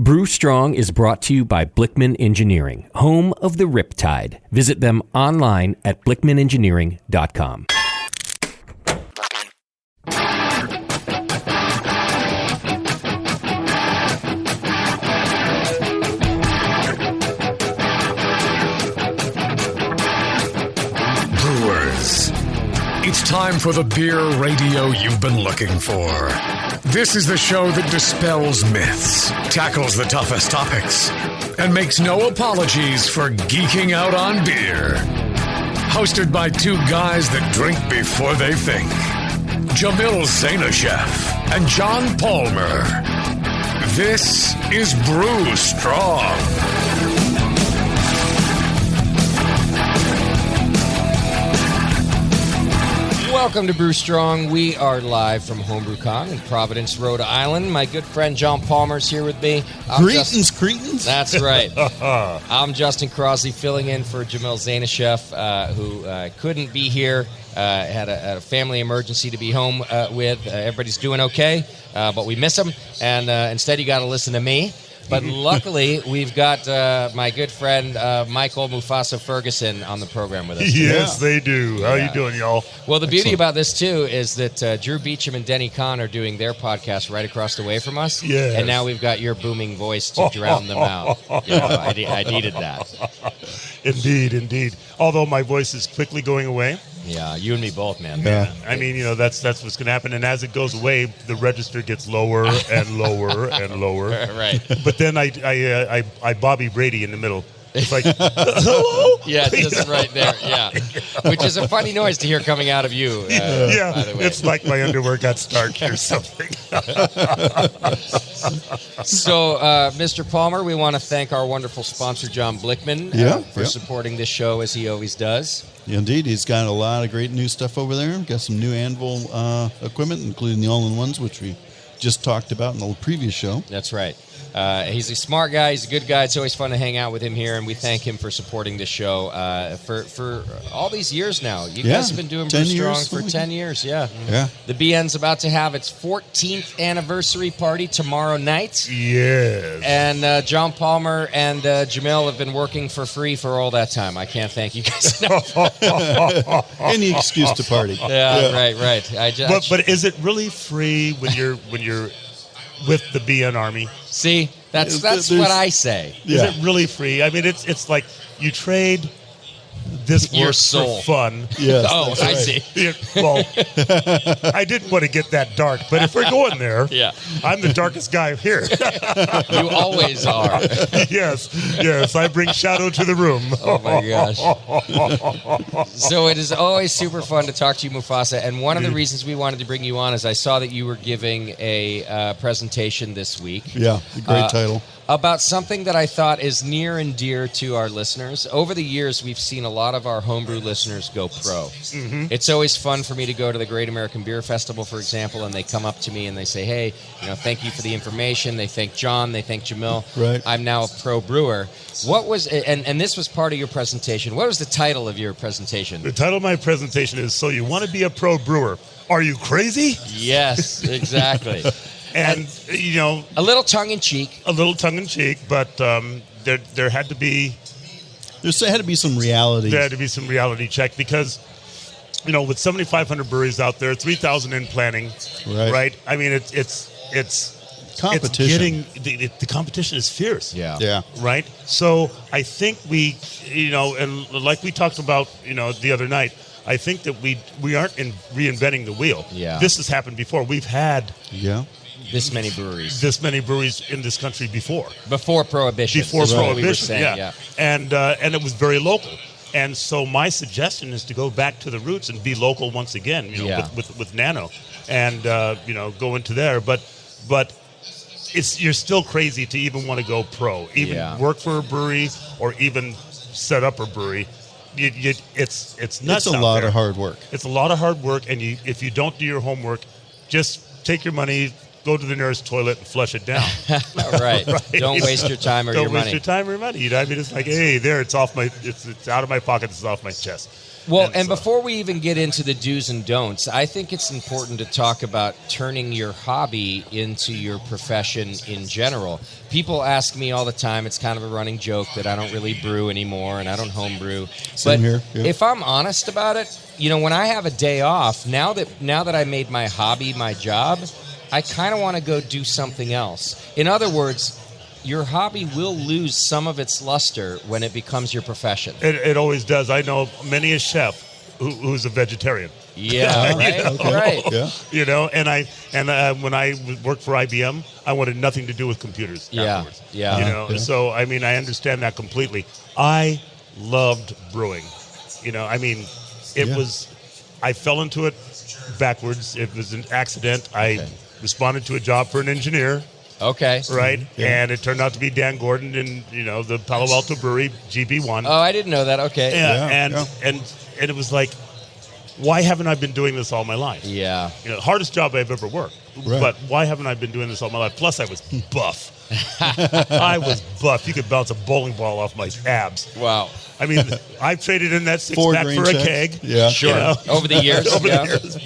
Brew Strong is brought to you by Blickman Engineering, home of the Riptide. Visit them online at blickmanengineering.com. Brewers, it's time for the beer radio you've been looking for. This is the show that dispels myths, tackles the toughest topics, and makes no apologies for geeking out on beer. Hosted by two guys that drink before they think, Jamil Zainasheff and John Palmer. This is Brew Strong. Welcome to Brew Strong. We are live from HomebrewCon in Providence, Rhode Island. My good friend John Palmer's here with me. Greetings, Cretans. That's right. I'm Justin Crosley, filling in for Jamil Zainasheff, who couldn't be here. Had a family emergency to be home with. Everybody's doing okay, but we miss him. And instead, you got to listen to me. But luckily, we've got my good friend Michael Mufasa Ferguson on the program with us. Yes, they do. How you doing, y'all? Well, the beauty about this, too, is that Drew Beecham and Denny Kahn are doing their podcast right across the way from us. Yes. And now we've got your booming voice to drown them out. You know, I needed that. Indeed. Although my voice is quickly going away. Yeah, you and me both, man. Yeah. I mean, you know, that's what's going to happen. And as it goes away, the register gets lower and lower and lower. Right. But then I Bobby Brady in the middle. It's like, hello? Yeah, just right there, yeah. Which is a funny noise to hear coming out of you, yeah, by the way. It's like my underwear got starched or something. So, Mr. Palmer, we want to thank our wonderful sponsor, John Blickman, for supporting this show as he always does. Indeed, he's got a lot of great new stuff over there. Got some new Anvil equipment, including the all-in-ones, which we just talked about in the previous show. That's right. He's a smart guy. He's a good guy. It's always fun to hang out with him here, and we thank him for supporting this show for all these years now. You guys have been doing Brew Strong for 10 years. Yeah. The BN's about to have its 14th anniversary party tomorrow night. Yes. And John Palmer and Jamil have been working for free for all that time. I can't thank you guys enough. Any excuse to party. Yeah. Right. But is it really free when you're with the BN Army? See, that's what I say. Is it really free? I mean, it's like you trade this your work soul for fun. Yes. Oh, I see. Well, I didn't want to get that dark, but if we're going there, I'm the darkest guy here. You always are. Yes, I bring shadow to the room. Oh my gosh. So it is always super fun to talk to you, Mufasa, and one of the reasons we wanted to bring you on is I saw that you were giving a presentation this week. Yeah, a great title. About something that I thought is near and dear to our listeners. Over the years, we've seen a lot of our homebrew listeners go pro. Mm-hmm. It's always fun for me to go to the Great American Beer Festival, for example, and they come up to me and they say, hey, thank you for the information. They thank John. They thank Jamil. Right. I'm now a pro brewer. What was, and this was part of your presentation. What was the title of your presentation? The title of my presentation is, So You Want to Be a Pro Brewer? Are You Crazy? Yes, exactly. And a little tongue-in-cheek. But there had to be... There had to be some reality. There had to be some reality check because, with 7,500 breweries out there, 3,000 in planning, right? I mean, it's competition. The competition is fierce. Yeah. Right? So I think we, and like we talked about, the other night, I think that we aren't reinventing the wheel. Yeah. This has happened before. We've had... This many breweries in this country before prohibition. We were saying, and it was very local. And so my suggestion is to go back to the roots and be local once again. With Nano, and go into there. But you're still crazy to even want to go pro, even work for a brewery or even set up a brewery. It's nuts. It's a lot of hard work. It's a lot of hard work, and if you don't do your homework, just take your money. Go to the nearest toilet and flush it down. Right. Don't waste your time or your money. Don't waste your time or your money. I mean, it's like, hey, there, it's out of my pocket, it's off my chest. Well, and before we even get into the do's and don'ts, I think it's important to talk about turning your hobby into your profession in general. People ask me all the time, it's kind of a running joke that I don't really brew anymore and I don't homebrew. Same But here, yeah. if I'm honest about it, when I have a day off, now that I made my hobby my job, I kind of want to go do something else. In other words, your hobby will lose some of its luster when it becomes your profession. It always does. I know many a chef who's a vegetarian. Yeah, right. Okay. Right. Yeah. And when I worked for IBM, I wanted nothing to do with computers afterwards. Yeah. Yeah. So I understand that completely. I loved brewing. I fell into it backwards. It was an accident. I responded to a job for an engineer. Okay. Right? Yeah. And it turned out to be Dan Gordon in, the Palo Alto Brewery, GB1. Oh, I didn't know that. Okay. And it was like, why haven't I been doing this all my life? Yeah. Hardest job I've ever worked. Right. But why haven't I been doing this all my life? Plus, I was buff. I was buff. You could bounce a bowling ball off my abs. Wow. I traded in that 4 six-pack grain for a checks. keg. Yeah. Sure. Over the years. Over yeah. the years. But,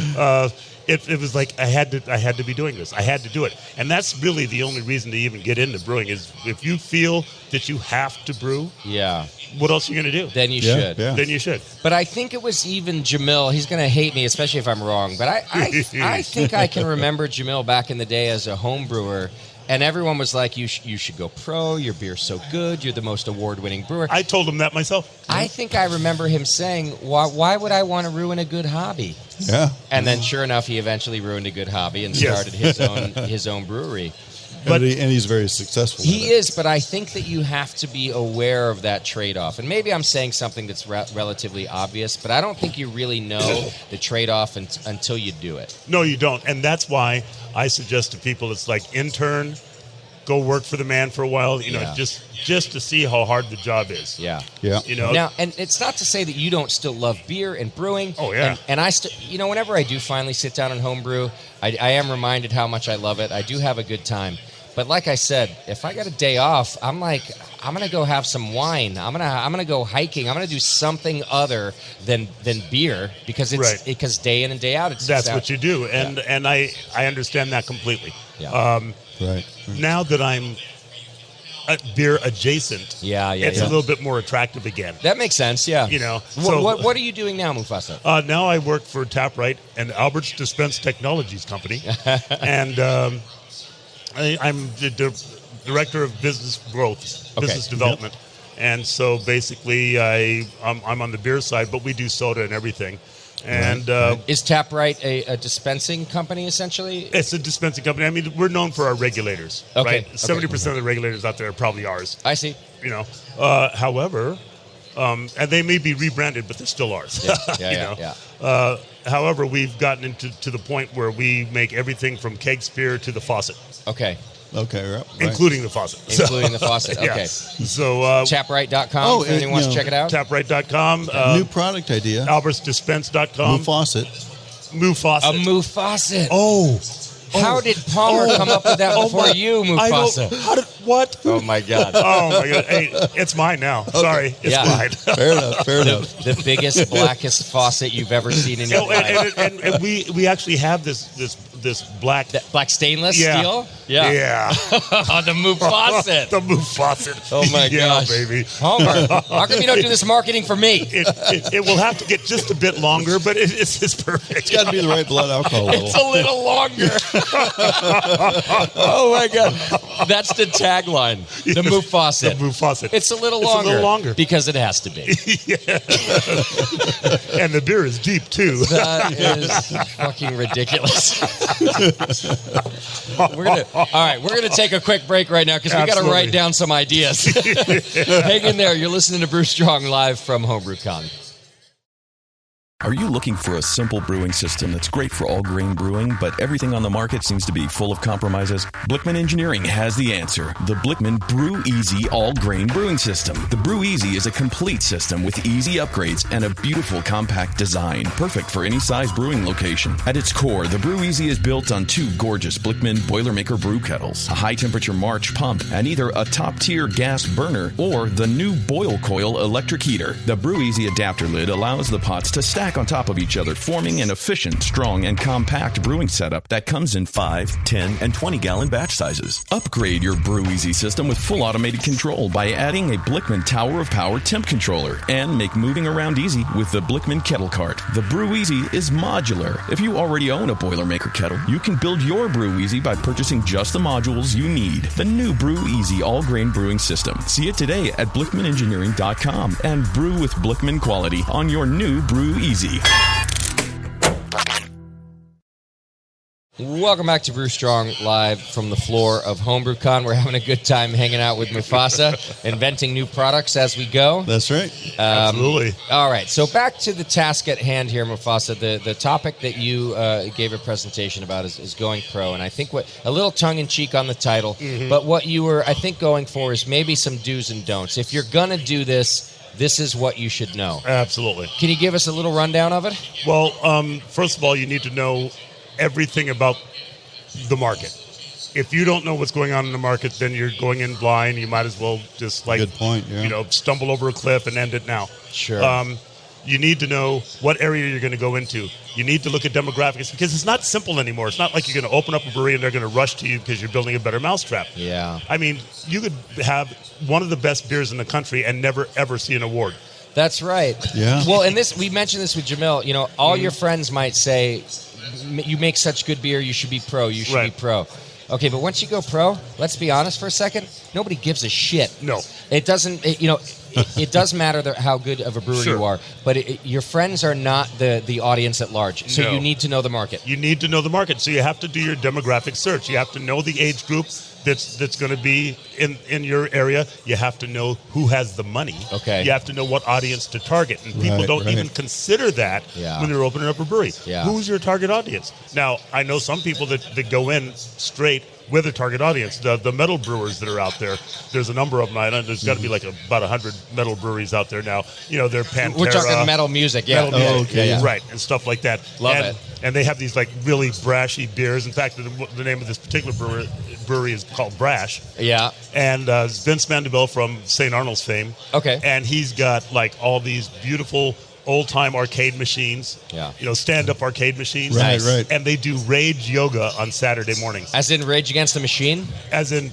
Yeah. it was like I had to be doing this. I had to do it. And that's really the only reason to even get into brewing is if you feel that you have to brew, Yeah. what else are you going to do? Then you Yeah, should. yeah. Then you should. But I think it was even Jamil. He's going to hate me, especially if I'm wrong. But I think I can remember Jamil back in the day as a home brewer. And everyone was like, you should go pro. Your beer's so good. You're the most award-winning brewer. I told him that myself. I think I remember him saying, why would I want to ruin a good hobby? Yeah. And then sure enough, he eventually ruined a good hobby and Yes. started his own brewery. But he's very successful. He with it. is, but I think that you have to be aware of that trade-off. And maybe I'm saying something that's relatively obvious, but I don't think you really know the trade-off until you do it. No, you don't. And that's why I suggest to people it's like intern, go work for the man for a while, Yeah. just to see how hard the job is. Yeah. Yeah. Now, and it's not to say that you don't still love beer and brewing. Oh, yeah. And I still, whenever I do finally sit down and homebrew, I am reminded how much I love it. I do have a good time. But like I said, if I got a day off, I'm gonna go have some wine. I'm gonna go hiking. I'm gonna do something other than beer because Right. because day in and day out That's what you do. And I understand that completely. Yeah. Right. Now that I'm beer adjacent, it's Yeah. a little bit more attractive again. That makes sense. Yeah. So What are you doing now, Mufasa? now I work for Taprite and Albert's Dispense Technologies Company, and I'm the director of business growth, business development, and so basically I'm on the beer side, but we do soda and everything. And Is Taprite a dispensing company essentially? it's a dispensing company. We're known for our regulators. Okay, Right? okay. 70% of the regulators out there are probably ours. I see. However, and they may be rebranded, but they're still ours. Yeah. However, we've gotten to the point where we make everything from keg spear to the faucet, Okay. Okay. Right. including the faucet. Including the faucet. Yeah. Okay. So Taprite.com if anyone wants to check it out. Taprite.com, New product idea. AlbertsDispense.com, New faucet. Moo Faucet. A Moo Faucet. Oh. How did Palmer come up with that before you, I don't- Mufasa? How did what? Oh my God! Oh my God! Hey, it's mine now. Sorry, it's Yeah. mine. Fair enough. Fair enough. The biggest, blackest faucet you've ever seen in your life. and we actually have this black. That black stainless Yeah. steel. Yeah. On the Moo Faucet. The Moo Faucet. Oh my Yeah, gosh, baby. Homer, how come you don't do this marketing for me? It will have to get just a bit longer, but it's perfect. It's got to be the right blood alcohol level. It's a little longer. Oh my God, that's the tagline. The Moo Faucet. The Moo Faucet. It's a little It's a longer. little longer. Because it has to be. And the beer is deep too. That is fucking ridiculous. We're gonna take a quick break right now because we got to Absolutely. write down some ideas. Hang in there. You're listening to Brew Strong live from HomebrewCon. Are you looking for a simple brewing system that's great for all grain brewing, but everything on the market seems to be full of compromises? Blickman Engineering has the answer. The Blickman Brew Easy All Grain Brewing System. The Brew Easy is a complete system with easy upgrades and a beautiful compact design, perfect for any size brewing location. At its core, the Brew Easy is built on 2 gorgeous Blickman Boilermaker brew kettles, a high-temperature March pump, and either a top-tier gas burner or the new Boil Coil electric heater. The Brew Easy adapter lid allows the pots to stack on top of each other, forming an efficient, strong, and compact brewing setup that comes in 5, 10, and 20-gallon batch sizes. Upgrade your Brew Easy system with full automated control by adding a Blickman Tower of Power temp controller, and make moving around easy with the Blickman Kettle Cart. The Brew Easy is modular. If you already own a Boilermaker kettle, you can build your Brew Easy by purchasing just the modules you need. The new Brew Easy all-grain brewing system. See it today at BlickmanEngineering.com and brew with Blickman quality on your new Brew Easy. Welcome back to Brew Strong, live from the floor of HomebrewCon. We're having a good time hanging out with Mufasa, inventing new products as we go. That's right. Absolutely. All right, so back to the task at hand here, Mufasa. The topic that you gave a presentation about is going pro, and I think a little tongue-in-cheek on the title, but what you were, I think, going for is maybe some do's and don'ts. If you're going to do this is what you should know. Absolutely. Can you give us a little rundown of it? Well, first of all, you need to know everything about the market. If you don't know what's going on in the market, then you're going in blind. You might as well just Good point, yeah. Stumble over a cliff and end it now. Sure. You need to know what area you're going to go into. You need to look at demographics because it's not simple anymore. It's not like you're going to open up a brewery and they're going to rush to you because you're building a better mousetrap. Yeah. I mean, you could have one of the best beers in the country and never, ever see an award. That's right. Yeah. Well, and we mentioned this with Jamil. All your friends might say, you make such good beer, you should be pro, you should be pro. Okay, but once you go pro, let's be honest for a second, nobody gives a shit. No. It doesn't, it does matter how good of a brewer you are, but your friends are not the audience at large. So you need to know the market. You need to know the market. So you have to do your demographic search. You have to know the age group that's going to be in your area. You have to know who has the money. Okay. You have to know what audience to target. And people don't even consider that when they're opening up a brewery. Yeah. Who's your target audience? Now, I know some people that go in straight with a target audience. The metal brewers that are out there, there's a number of them. There's got to be like about 100 metal breweries out there now. They're Pantera. We're talking metal music, yeah. Metal music, okay. Right, and stuff like that. Love it. And they have these like really brashy beers. In fact, the name of this particular brewery is called Brash. Yeah. And Vince Mandeville from St. Arnold's fame. Okay. And he's got like all these beautiful old-time arcade machines. Yeah. Stand-up arcade machines. Right. And they do rage yoga on Saturday mornings. As in Rage Against the Machine? As in.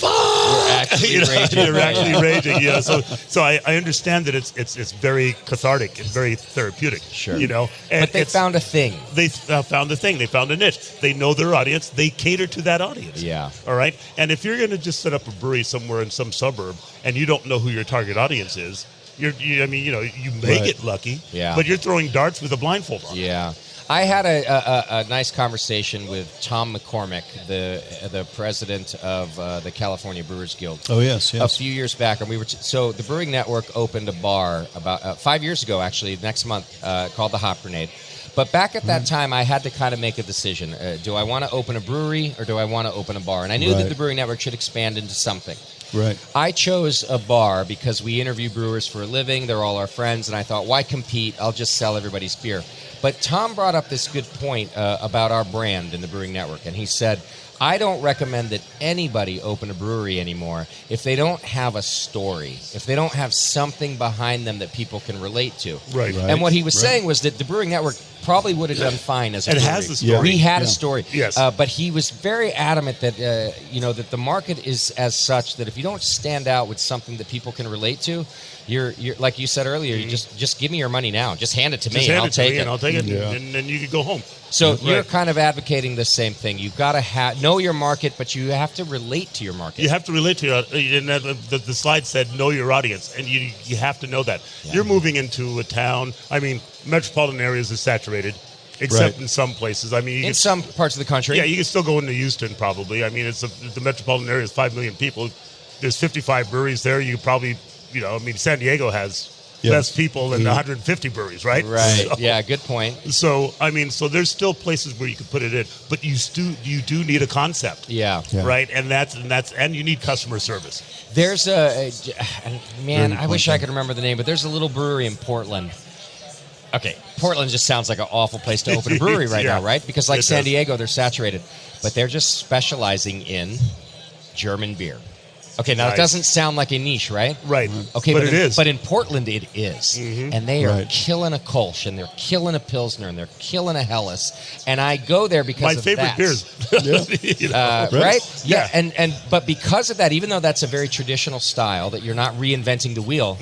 You're actually raging. You're actually raging. Yeah. So I understand that it's very cathartic. It's very therapeutic. Sure. And but they found a thing. They found a thing. They found a niche. They know their audience. They cater to that audience. Yeah. All right. And if you're going to just set up a brewery somewhere in some suburb and you don't know who your target audience is, you may get lucky. Yeah. But you're throwing darts with a blindfold on. Yeah. I had a nice conversation with Tom McCormick, the president of the California Brewers Guild. Oh, yes. A few years back, and we were so the Brewing Network opened a bar about 5 years ago, actually, next month, called the Hop Grenade. But back at that time, I had to kind of make a decision. Do I want to open a brewery or do I want to open a bar? And I knew that the Brewing Network should expand into something. Right. I chose a bar because we interview brewers for a living. They're all our friends. And I thought, why compete? I'll just sell everybody's beer. But Tom brought up this good point about our brand in the Brewing Network. And he said, I don't recommend that anybody open a brewery anymore if they don't have a story, if they don't have something behind them that people can relate to. Right. And what he was saying was that the Brewing Network probably would have done fine as a brewery. It has a story. We had a story. Yes. But he was very adamant that, that the market is as such that if you don't stand out with something that people can relate to, you're like you said earlier, you just give me your money now. Just hand it to me and I'll take it. And I'll take it, and then you can go home. So you're kind of advocating the same thing. You've got to know your market, but you have to relate to your market. You have to relate to your, and the slide said know your audience, and you have to know that. Yeah. You're moving into a town. I mean, metropolitan areas are saturated, except in some places. I mean, in some parts of the country. Yeah, you can still go into Houston probably. I mean, the metropolitan area is 5 million people. There's 55 breweries there. You probably, San Diego has less people than 150 breweries, right? Right. So, Yeah, good point. So, I mean, so there's still places where you can put it in, but you do need a concept. Yeah. Right? And you need customer service. There's man, I wish I could remember the name, but there's a little brewery in Portland. Okay, Portland just sounds like an awful place to open a brewery right now, right? Because like San Diego, they're saturated. But they're just specializing in German beer. Okay, now it doesn't sound like a niche, right? Right. Okay, but it is. But in Portland, it is. Mm-hmm. And they are killing a Kolsch, and they're killing a Pilsner, and they're killing a Helles. And I go there because of favorite that. beers. You know? Right? Yeah. But because of that, even though that's a very traditional style, that you're not reinventing the wheel,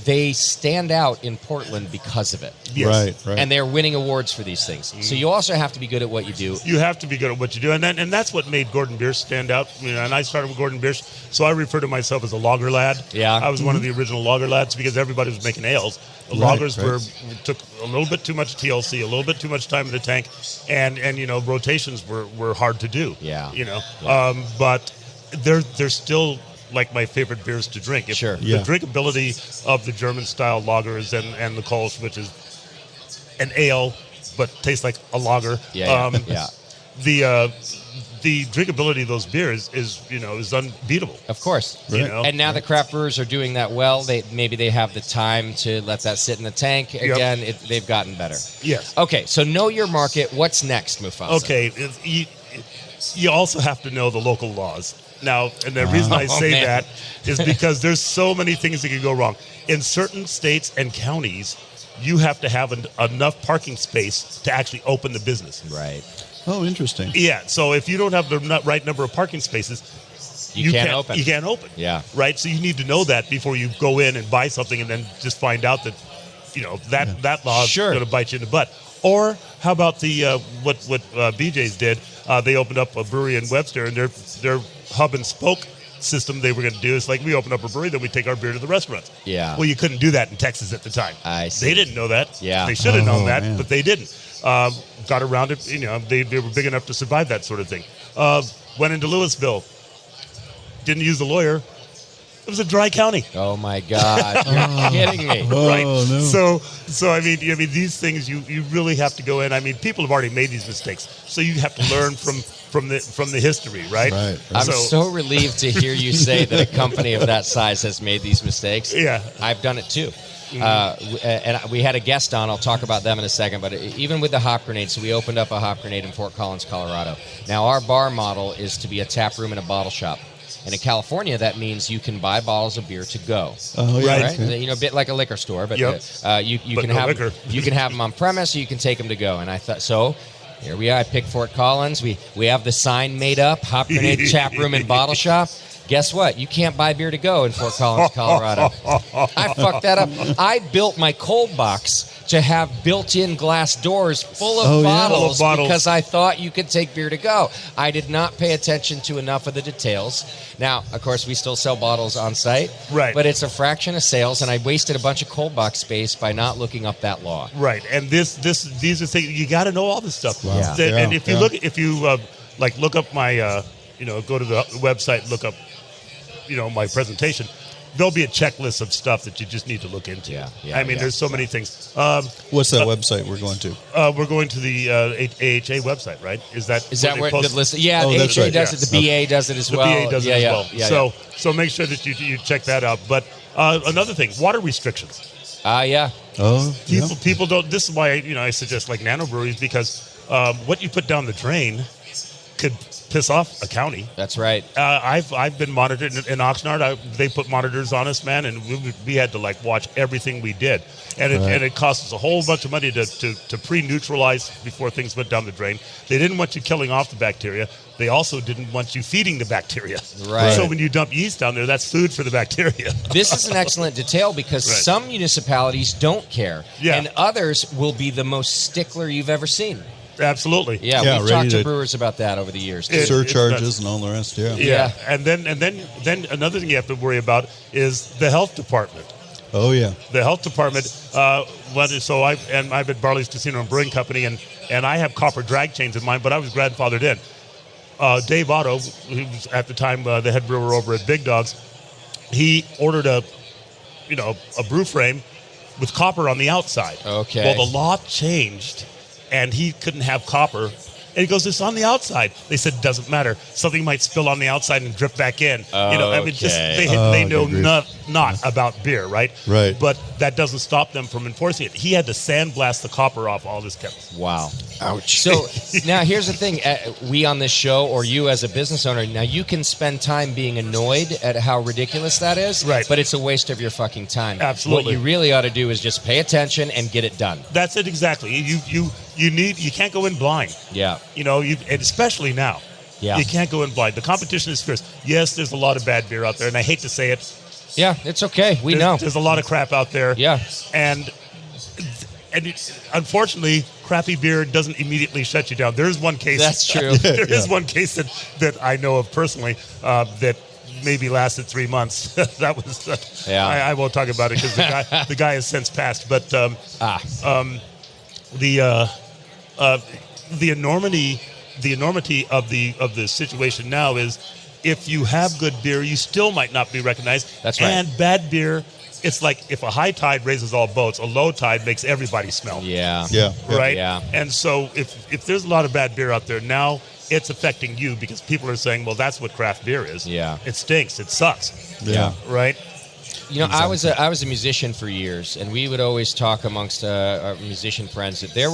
they stand out in Portland because of it. Yes. Right. And they're winning awards for these things. So you also have to be good at what you do. You have to be good at what you do. And that's what made Gordon Biersch stand out. You know, and I started with Gordon Biersch, so I refer to myself as a lager lad. Yeah. I was one of the original lager lads because everybody was making ales. The lagers took a little bit too much TLC, a little bit too much time in the tank, and you know, rotations were hard to do. Yeah. You know, but they're still like my favorite beers to drink. The drinkability of the German style lagers and the Kolsch, which is an ale but tastes like a lager. The drinkability of those beers is unbeatable. Of course. Right. You know? And now the craft brewers are doing that well. Maybe they have the time to let that sit in the tank. Again, they've gotten better. Yes. Okay, so know your market. What's next, Mufasa? Okay, you also have to know the local laws. Now, and the reason I say that is because there's so many things that can go wrong. In certain states and counties, you have to have enough parking space to actually open the business. Right. Oh, interesting. Yeah, so if you don't have the right number of parking spaces, you can't open. You can't open. Yeah. Right? So you need to know that before you go in and buy something and then just find out that, that law is going to bite you in the butt. Or how about the what BJ's did? They opened up a brewery in Webster, and their hub and spoke system they were going to do is like, we open up a brewery, then we take our beer to the restaurants. Yeah. Well, you couldn't do that in Texas at the time. I see. They didn't know that. Yeah. They should have known that, man. but they didn't. Got around it. They were big enough to survive that sort of thing. Went into Louisville. Didn't use a lawyer. It was a dry county. Oh my God! You're kidding me. Right. No. So I mean these things you really have to go in. I mean, people have already made these mistakes, so you have to learn from the history, right? Right. I'm so relieved to hear you say that a company of that size has made these mistakes. Yeah. I've done it too. And we had a guest on. I'll talk about them in a second. But even with the Hop Grenade, so we opened up a Hop Grenade in Fort Collins, Colorado. Now, our bar model is to be a tap room and a bottle shop. And in California, that means you can buy bottles of beer to go. Oh, yeah. Right? Okay. A bit like a liquor store. But Yep. you But can no have liquor. you can have them on premise, or you can take them to go. And I thought, so here we are. I picked Fort Collins. We have the sign made up, Hop Grenade Tap Room and Bottle Shop. Guess what? You can't buy beer to go in Fort Collins, Colorado. I fucked that up. I built my cold box to have built-in glass doors full of bottles because I thought you could take beer to go. I did not pay attention to enough of the details. Now, of course, we still sell bottles on site, right? But it's a fraction of sales, and I wasted a bunch of cold box space by not looking up that law. Right, and these are things you got to know all this stuff. Wow. Yeah. And if you look up my go to the website and look up my presentation, there'll be a checklist of stuff that you just need to look into. There's so many things. What's that website we're going to? We're going to the AHA website, right? Is that where the list? Yeah, the that's AHA right. does it. The BA does it as well. The BA does it as well. Yeah. So make sure that you check that out. But another thing, water restrictions. Yeah. Oh, People don't. This is why I suggest like nano breweries, because what you put down the drain could piss off a county. That's right. I've been monitored in Oxnard. They put monitors on us, man, and we had to watch everything we did, and it cost us a whole bunch of money to pre-neutralize before things went down the drain. They didn't want you killing off the bacteria. They also didn't want you feeding the bacteria. Right. So when you dump yeast down there, that's food for the bacteria. This is an excellent detail because some municipalities don't care, and others will be the most stickler you've ever seen. Absolutely. Yeah, we've talked to brewers about that over the years. Surcharges and all the rest. Yeah. And then another thing you have to worry about is the health department. Oh yeah. The health department. I've been Barley's Casino and Brewing Company, and I have copper drag chains in mine, but I was grandfathered in. Dave Otto, who was at the time the head brewer over at Big Dogs, he ordered a brew frame with copper on the outside. Okay. Well, the law changed, and he couldn't have copper. And he goes, it's on the outside. They said, doesn't matter. Something might spill on the outside and drip back in. They know not about beer, right? Right. But that doesn't stop them from enforcing it. He had to sandblast the copper off all his kettles. Wow. Ouch. So now here's the thing. We on this show, or you as a business owner, now you can spend time being annoyed at how ridiculous that is, right? But it's a waste of your fucking time. Absolutely. What you really ought to do is just pay attention and get it done. That's it exactly. You can't go in blind. Yeah. And especially now. Yeah. You can't go in blind. The competition is fierce. Yes, there's a lot of bad beer out there, and I hate to say it. Yeah, it's okay. We know. There's a lot of crap out there. Yeah. And unfortunately, crappy beer doesn't immediately shut you down. There's one case. That's true. There is one case that I know of personally that maybe lasted 3 months. That was. I won't talk about it because the guy has since passed. But the enormity of the situation now is, if you have good beer, you still might not be recognized. That's right. And bad beer, it's like if a high tide raises all boats, a low tide makes everybody smell. Yeah. Yeah. Right? Yeah. And so if there's a lot of bad beer out there now, it's affecting you because people are saying, well, that's what craft beer is. Yeah. It stinks. It sucks. Yeah. Right? I was a musician for years, and we would always talk amongst our musician friends that there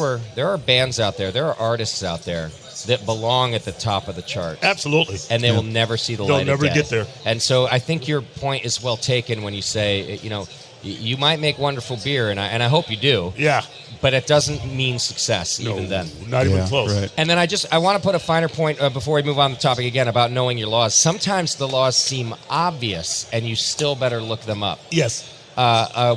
are bands out there, there are artists out there that belong at the top of the chart. Absolutely. And they will never see the light of day. They'll never get there. And so I think your point is well taken when you say, you might make wonderful beer, and I hope you do. Yeah. But it doesn't mean success even then. Not even close. Right. And then I want to put a finer point before we move on to the topic again about knowing your laws. Sometimes the laws seem obvious, and you still better look them up. Yes.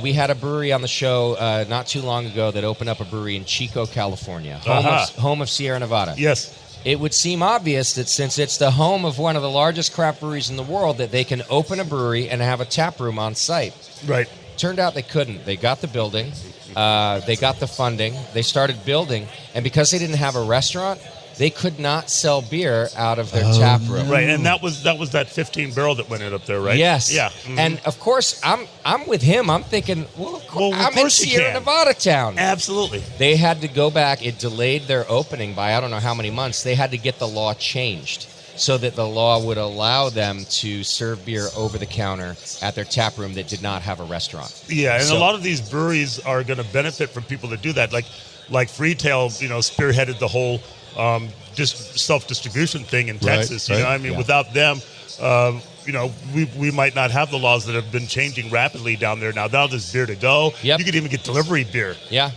We had a brewery on the show not too long ago that opened up a brewery in Chico, California, home of Sierra Nevada. Yes. It would seem obvious that since it's the home of one of the largest craft breweries in the world, that they can open a brewery and have a tap room on site. Right. Turned out they couldn't. They got the building. They got the funding. They started building. And because they didn't have a restaurant, they could not sell beer out of their tap room. Right, and that was that 15 barrel that went in up there, right? Yes. Yeah. Mm-hmm. And of course, I'm with him. I'm thinking, of course in Sierra Nevada town. Absolutely. They had to go back. It delayed their opening by I don't know how many months. They had to get the law changed so that the law would allow them to serve beer over the counter at their tap room that did not have a restaurant. Yeah, and a lot of these breweries are going to benefit from people that do that. Like Freetail, spearheaded the whole just self-distribution thing in Texas. Right. Without them, we might not have the laws that have been changing rapidly down there now. Now there's beer to go. Yep. You could even get delivery beer. Yeah.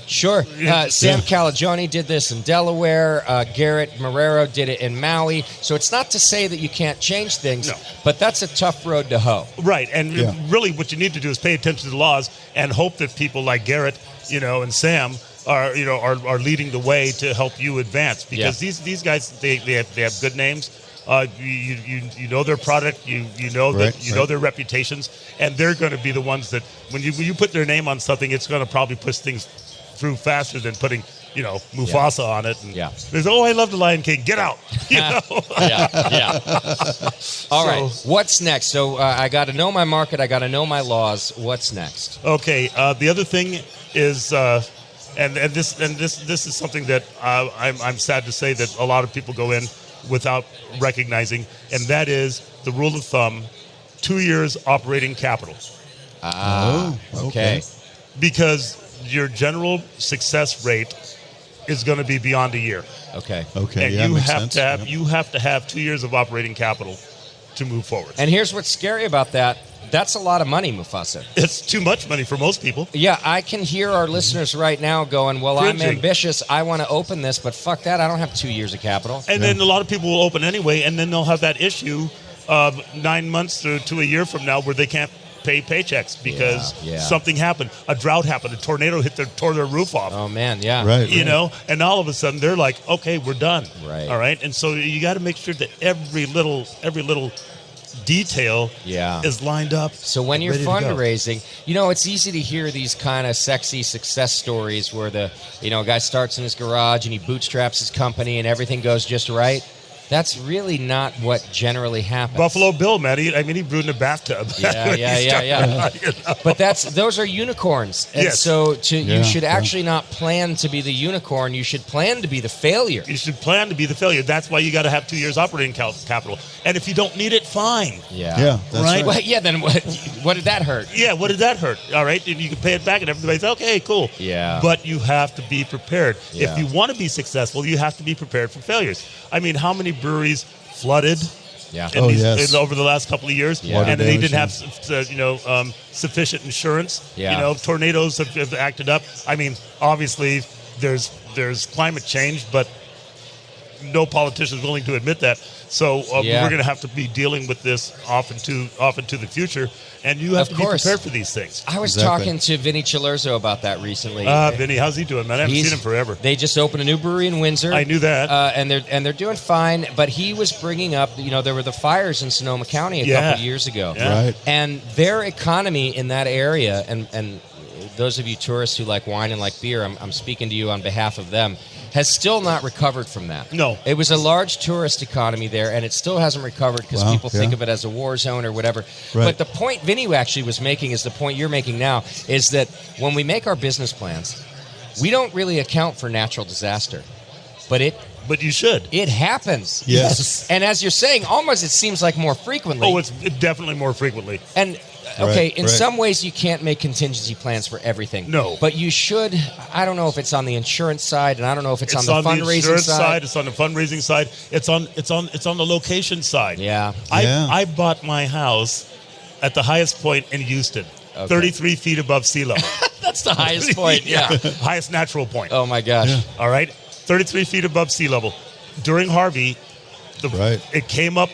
Sure. Sam Calagione did this in Delaware. Garrett Marrero did it in Maui. So it's not to say that you can't change things, but that's a tough road to hoe. Right. And really what you need to do is pay attention to the laws and hope that people like Garrett, and Sam are leading the way to help you advance, because these guys they have good names. You know their product, you know their reputations, and they're going to be the ones that when you put their name on something, it's going to probably push things through faster than putting Mufasa on it. And there's I love the Lion King, get out. All right, what's next? So I got to know my market, I got to know my laws. What's next? Okay, the other thing is. And this is something that I'm sad to say that a lot of people go in without recognizing, and that is the rule of thumb: 2 years operating capital. Okay. Because your general success rate is going to be beyond a year. Okay. And you have to have 2 years of operating capital to move forward. And here's what's scary about that. That's a lot of money, Mufasa. It's too much money for most people. Yeah, I can hear our listeners right now going, well, I'm ambitious. I want to open this, but fuck that. I don't have 2 years of capital. And then a lot of people will open anyway, and then they'll have that issue of 9 months to a year from now where they can't pay paychecks because something happened. A drought happened. A tornado tore their roof off. Oh, man, yeah. Right. And all of a sudden they're like, okay, we're done. Right. All right? And so you got to make sure that every little detail is lined up. So when you're fundraising, it's easy to hear these kind of sexy success stories where a guy starts in his garage and he bootstraps his company and everything goes just right. That's really not what generally happens. Buffalo Bill, man. He brewed in a bathtub. Yeah. But those are unicorns. And Yes. so you should actually not plan to be the unicorn. You should plan to be the failure. You should plan to be the failure. That's why you got to have 2 years operating capital. And if you don't need it, fine. Yeah, that's right. Well, then what did that hurt? Yeah, what did that hurt? All right, and you can pay it back, and everybody's okay, cool. Yeah. But you have to be prepared. Yeah. If you want to be successful, you have to be prepared for failures. I mean, how many breweries flooded? Yeah. Over the last couple of years, Yeah. and they didn't have sufficient insurance. Yeah. Tornadoes have acted up. I mean, obviously there's climate change, but no politician is willing to admit that. So we're going to have to be dealing with this off into the future, and you have to be prepared for these things. I was talking to Vinny Chilurzo about that recently. Vinny, how's he doing, man? I haven't seen him forever. They just opened a new brewery in Windsor. I knew that, and they're doing fine. But he was bringing up, there were the fires in Sonoma County a couple of years ago, right? And their economy in that area, and those of you tourists who like wine and like beer, I'm speaking to you on behalf of them, has still not recovered from that. No. It was a large tourist economy there, and it still hasn't recovered because people think of it as a war zone or whatever. Right. But the point Vinny actually was making is the point you're making now, is that when we make our business plans, we don't really account for natural disaster. But you should. It happens. Yes. And as you're saying, almost it seems like more frequently. Oh, it's definitely more frequently. And in some ways you can't make contingency plans for everything. No. But you should. I don't know if it's on the insurance side, and I don't know if it's on the fundraising the insurance side. It's on the fundraising side. It's on the location side. Yeah. I bought my house at the highest point in Houston, 33 feet above sea level. That's the highest point. Yeah. Highest natural point. Oh my gosh. Yeah. All right. 33 feet above sea level. During Harvey, it came up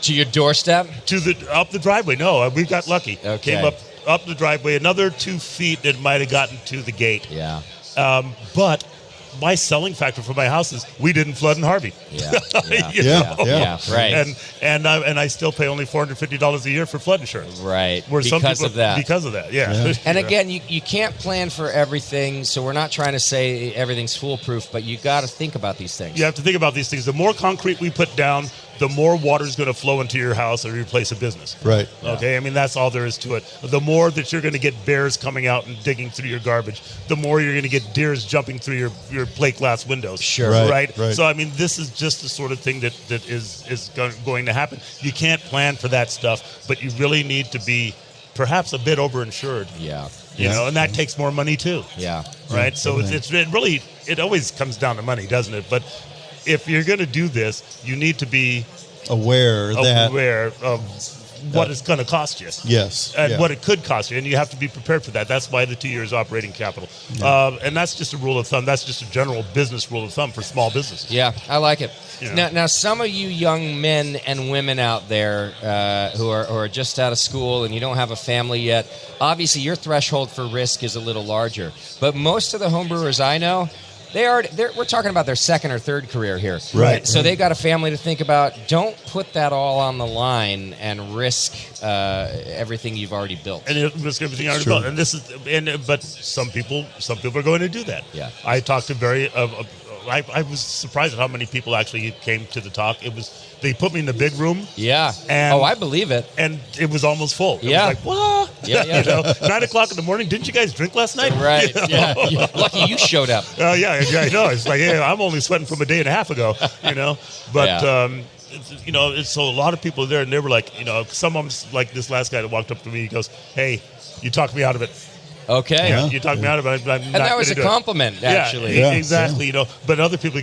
to your doorstep? Up the driveway. No, we got lucky. Okay. Came up the driveway. Another 2 feet that might have gotten to the gate. Yeah. But my selling factor for my house is we didn't flood in Harvey. Yeah. Right. And I still pay only $450 a year for flood insurance. Right. Because of that. Yeah. And again, you can't plan for everything, so we're not trying to say everything's foolproof, but you got to think about these things. You have to think about these things. The more concrete we put down, the more water is going to flow into your house or your place of business. Right. Okay. I mean, that's all there is to it. The more that you're going to get bears coming out and digging through your garbage, the more you're going to get deers jumping through your plate glass windows. Sure. Right. So I mean, this is just the sort of thing that is going to happen. You can't plan for that stuff, but you really need to be perhaps a bit overinsured. Yeah. You know, and that takes more money too. Yeah. Right. So it always comes down to money, doesn't it? But if you're going to do this, you need to be aware of what it's going to cost you. Yes. And what it could cost you. And you have to be prepared for that. That's why the 2 years operating capital. Yeah. And that's just a rule of thumb. That's just a general business rule of thumb for small businesses. Yeah, I like it. You know. Now, some of you young men and women out there who are just out of school and you don't have a family yet, obviously your threshold for risk is a little larger. But most of the homebrewers I know, we're talking about their second or third career here. Right. So they got a family to think about. Don't put that all on the line and risk everything you've already built. And risk everything you already built. But some people are going to do that. Yeah. I talked to I was surprised at how many people actually came to the talk. They put me in the big room. Yeah. And, I believe it. And it was almost full. It Yeah. was like, what? Yeah. 9 o'clock in the morning. Didn't you guys drink last night? Right. Yeah. Lucky you showed up. Yeah, I know. It's like, hey, I'm only sweating from a day and a half ago, But, it's so a lot of people there, and they were like, some of them, like this last guy that walked up to me, he goes, hey, you talked me out of it. Okay. Yeah, you talked me out of it. And that was a compliment, actually. Yeah, exactly. But other people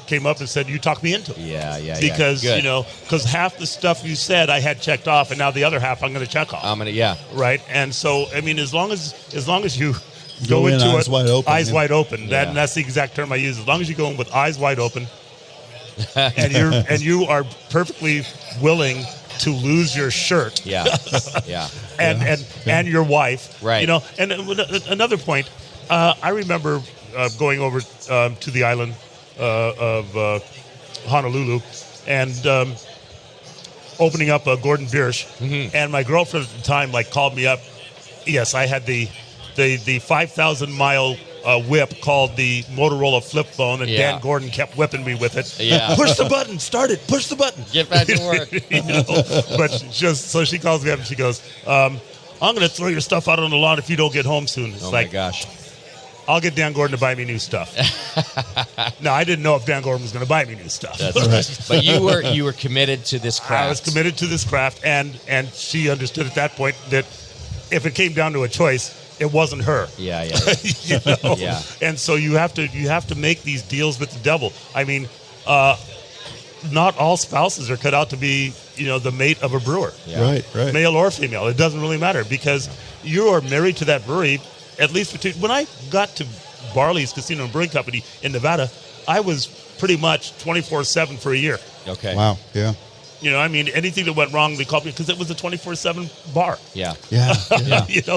came up and said, you talked me into it. Yeah. Because, because half the stuff you said I had checked off, and now the other half I'm going to check off. Right? And so, I mean, as long as you go into eyes it, wide open. eyes wide open. Yeah. That's the exact term I use. As long as you go in with eyes wide open, and you are perfectly willing to lose your shirt. Yeah. And your wife. Right. And another point, I remember going over to the island of Honolulu and opening up a Gordon Biersch. Mm-hmm. And my girlfriend at the time called me up. Yes, I had the 5,000 mile whip called the Motorola flip phone, and Yeah. Dan Gordon kept whipping me with it. Yeah. Push the button, start it, push the button. Get back to work. You know? But so she calls me up and she goes, I'm going to throw your stuff out on the lawn if you don't get home soon. It's Oh like, my gosh. I'll get Dan Gordon to buy me new stuff. No, I didn't know if Dan Gordon was going to buy me new stuff. That's right. But you were committed to this craft. I was committed to this craft, and she understood at that point that if it came down to a choice, it wasn't her. Yeah. You know? Yeah. And so you have to make these deals with the devil. I mean, not all spouses are cut out to be, the mate of a brewer. Yeah. Right. Male or female. It doesn't really matter because you are married to that brewery at least for two. When I got to Barley's Casino and Brewing Company in Nevada, I was pretty much 24/7 for a year. Okay. Wow. Yeah. Anything that went wrong, they called me because it was a 24/7 bar. Yeah. Yeah.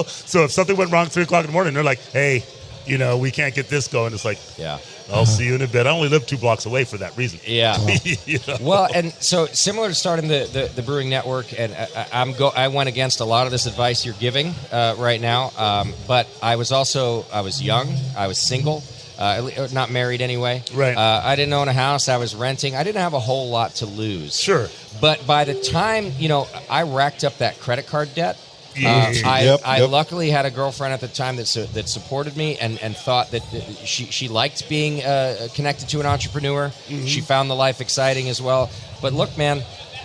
So if something went wrong 3 o'clock in the morning, they're like, hey, we can't get this going. It's like, Yeah. I'll see you in a bit. I only live 2 blocks away for that reason. Yeah. You know? Well, and so similar to starting the brewing network, and I went against a lot of this advice you're giving right now. But I was young, I was single, not married anyway. Right. I didn't own a house. I was renting. I didn't have a whole lot to lose. Sure. But by the time I racked up that credit card debt. Yeah. I luckily had a girlfriend at the time that supported me and thought that she liked being connected to an entrepreneur. Mm-hmm. She found the life exciting as well. But look, man,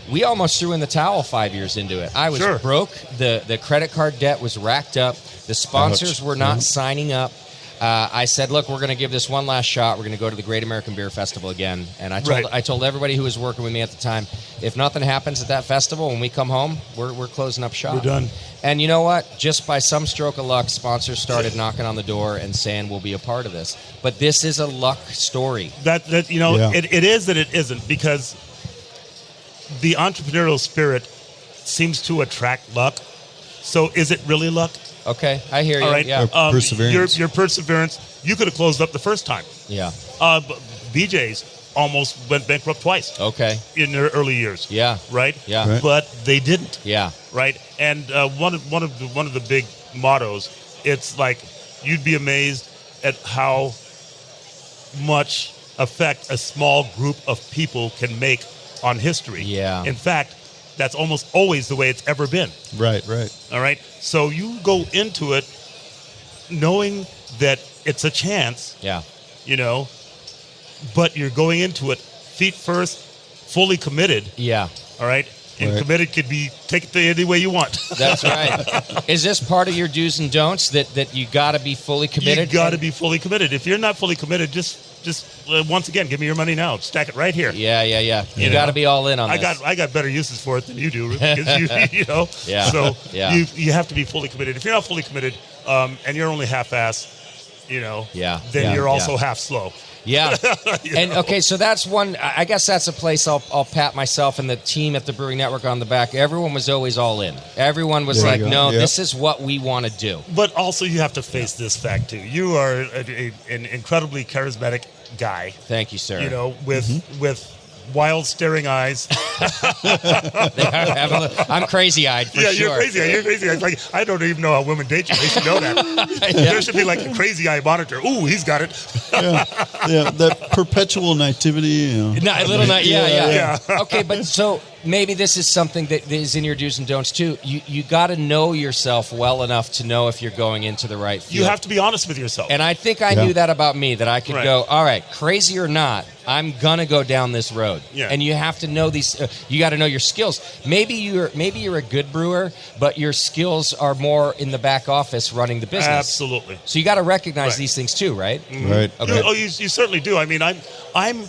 we almost threw in the towel 5 years into it. I was broke. The credit card debt was racked up. The sponsors were not signing up. I said, look, we're going to give this one last shot. We're going to go to the Great American Beer Festival again. And I told everybody who was working with me at the time, if nothing happens at that festival, when we come home, we're closing up shop. We're done. And you know what? Just by some stroke of luck, sponsors started knocking on the door and saying we'll be a part of this. But this is a luck story. It is and it isn't, because the entrepreneurial spirit seems to attract luck. So is it really luck? Okay, I hear you. All right. Yeah. Perseverance. Your perseverance, you could have closed up the first time. Yeah. BJ's almost went bankrupt twice. Okay. In their early years. Yeah. Right? Yeah. Right. But they didn't. Yeah. Right? And one of the big mottos, it's like you'd be amazed at how much effect a small group of people can make on history. Yeah. In fact, that's almost always the way it's ever been. Right. All right? So you go into it knowing that it's a chance. Yeah. But you're going into it feet first, fully committed. Yeah. All right? And committed could be take it any way you want. That's right. Is this part of your do's and don'ts that you got to be fully committed? You got to be fully committed. If you're not fully committed, just once again, give me your money now. Stack it right here. Yeah. You got to be all in on this. I got better uses for it than you do, because you know. Yeah. So Yeah. you have to be fully committed. If you're not fully committed, and you're only half-ass, then you're also half slow. Yeah. And know? okay, so that's one. I guess that's a place I'll pat myself and the team at the Brewing Network on the back. Everyone was always all in. Everyone was There like, you go. no, Yep. this is what we want to do. But also, you have to face this fact too. You are an incredibly charismatic guy. Thank you, sir. With wild, staring eyes. I'm crazy-eyed for sure. You're crazy. You're crazy. It's like, I don't even know how women date you. They should know that. There should be like a crazy eye monitor. Ooh, he's got it. Yeah. That perpetual nativity. Yeah. Okay, but so maybe this is something that is in your do's and don'ts too. You got to know yourself well enough to know if you're going into the right field. You have to be honest with yourself. And I think I knew that about me, that I could Right. go, all right, crazy or not, I'm gonna go down this road. Yeah. And you have to know these. You got to know your skills. Maybe you're a good brewer, but your skills are more in the back office running the business. Absolutely. So you got to recognize Right. these things too, right? Right. Okay. You certainly do. I mean, I was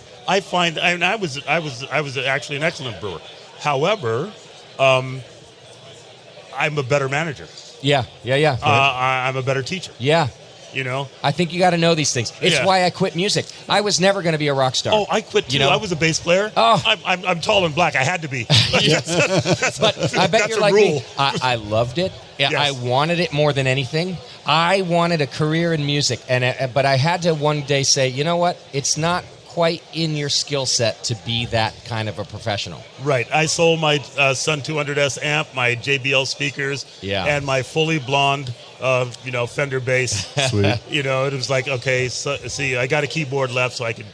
actually an excellent brewer. However, I'm a better manager. Yeah. I'm a better teacher. Yeah. I think you got to know these things. It's why I quit music. I was never going to be a rock star. Oh, I quit too. I was a bass player. Oh. I'm tall and black. I had to be. But I bet that's you're a like rule. me. I loved it. Yes. I wanted it more than anything. I wanted a career in music, but I had to one day say, you know what? It's not quite in your skill set to be that kind of a professional. Right. I sold my Sun 200S amp, my JBL speakers, and my fully blonde, Fender bass. Sweet. It was like, okay, so, see, I got a keyboard left, so I could,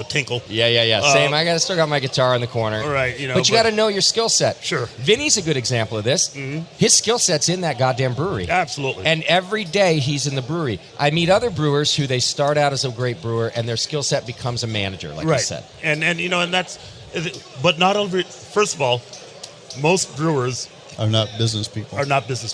tinkle. Yeah. Same. I still got my guitar in the corner. Right. But you got to know your skill set. Sure. Vinny's a good example of this. Mm-hmm. His skill set's in that goddamn brewery. Absolutely. And every day he's in the brewery. I meet other brewers who they start out as a great brewer and their skill set becomes a manager, like you said. And that's, but not over. First of all, most brewers are not business people.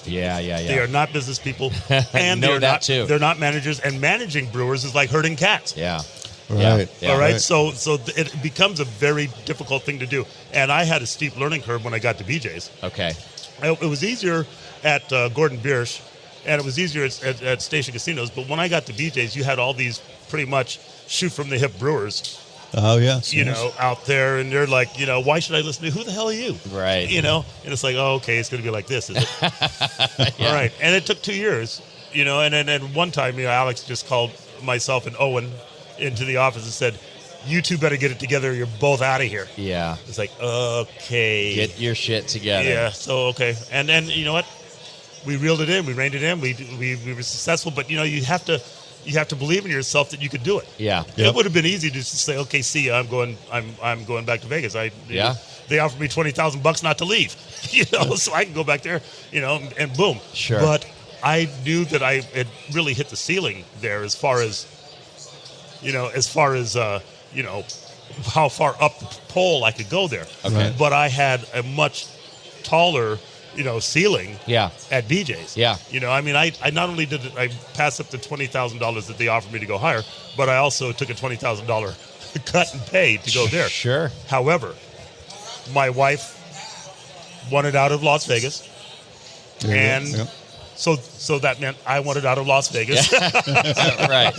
Yeah. They are not business people, and know that too. They're not managers. And managing brewers is like herding cats. Yeah. Right. All right. So it becomes a very difficult thing to do. And I had a steep learning curve when I got to BJ's. Okay. It was easier at Gordon Biersch, and it was easier at Station Casinos. But when I got to BJ's, you had all these pretty much shoot from the hip brewers. Oh, yes. Out there, and they're like, why should I listen to you? Who the hell are you? Right. And it's like, oh, okay, it's going to be like this, is it? All right. And it took 2 years, and then one time, Alex just called myself and Owen into the office and said, you two better get it together. You're both out of here. Yeah. It's like, okay. Get your shit together. Yeah. So, okay. And then, you know what? We reeled it in. We reined it in. We were successful. But, you have to believe in yourself that you could do it. Yeah. Yep. It would have been easy to just say, okay, see ya, I'm going back to Vegas. They offered me $20,000 not to leave, so I can go back there, and boom. Sure. But I knew that I had really hit the ceiling there as far as how far up the pole I could go there. Okay. But I had a much taller, ceiling at BJ's. Yeah. I not only did I pass up the $20,000 that they offered me to go higher, but I also took a $20,000 cut and pay to go there. Sure. However, my wife wanted out of Las Vegas. So that meant I wanted out of Las Vegas. Right.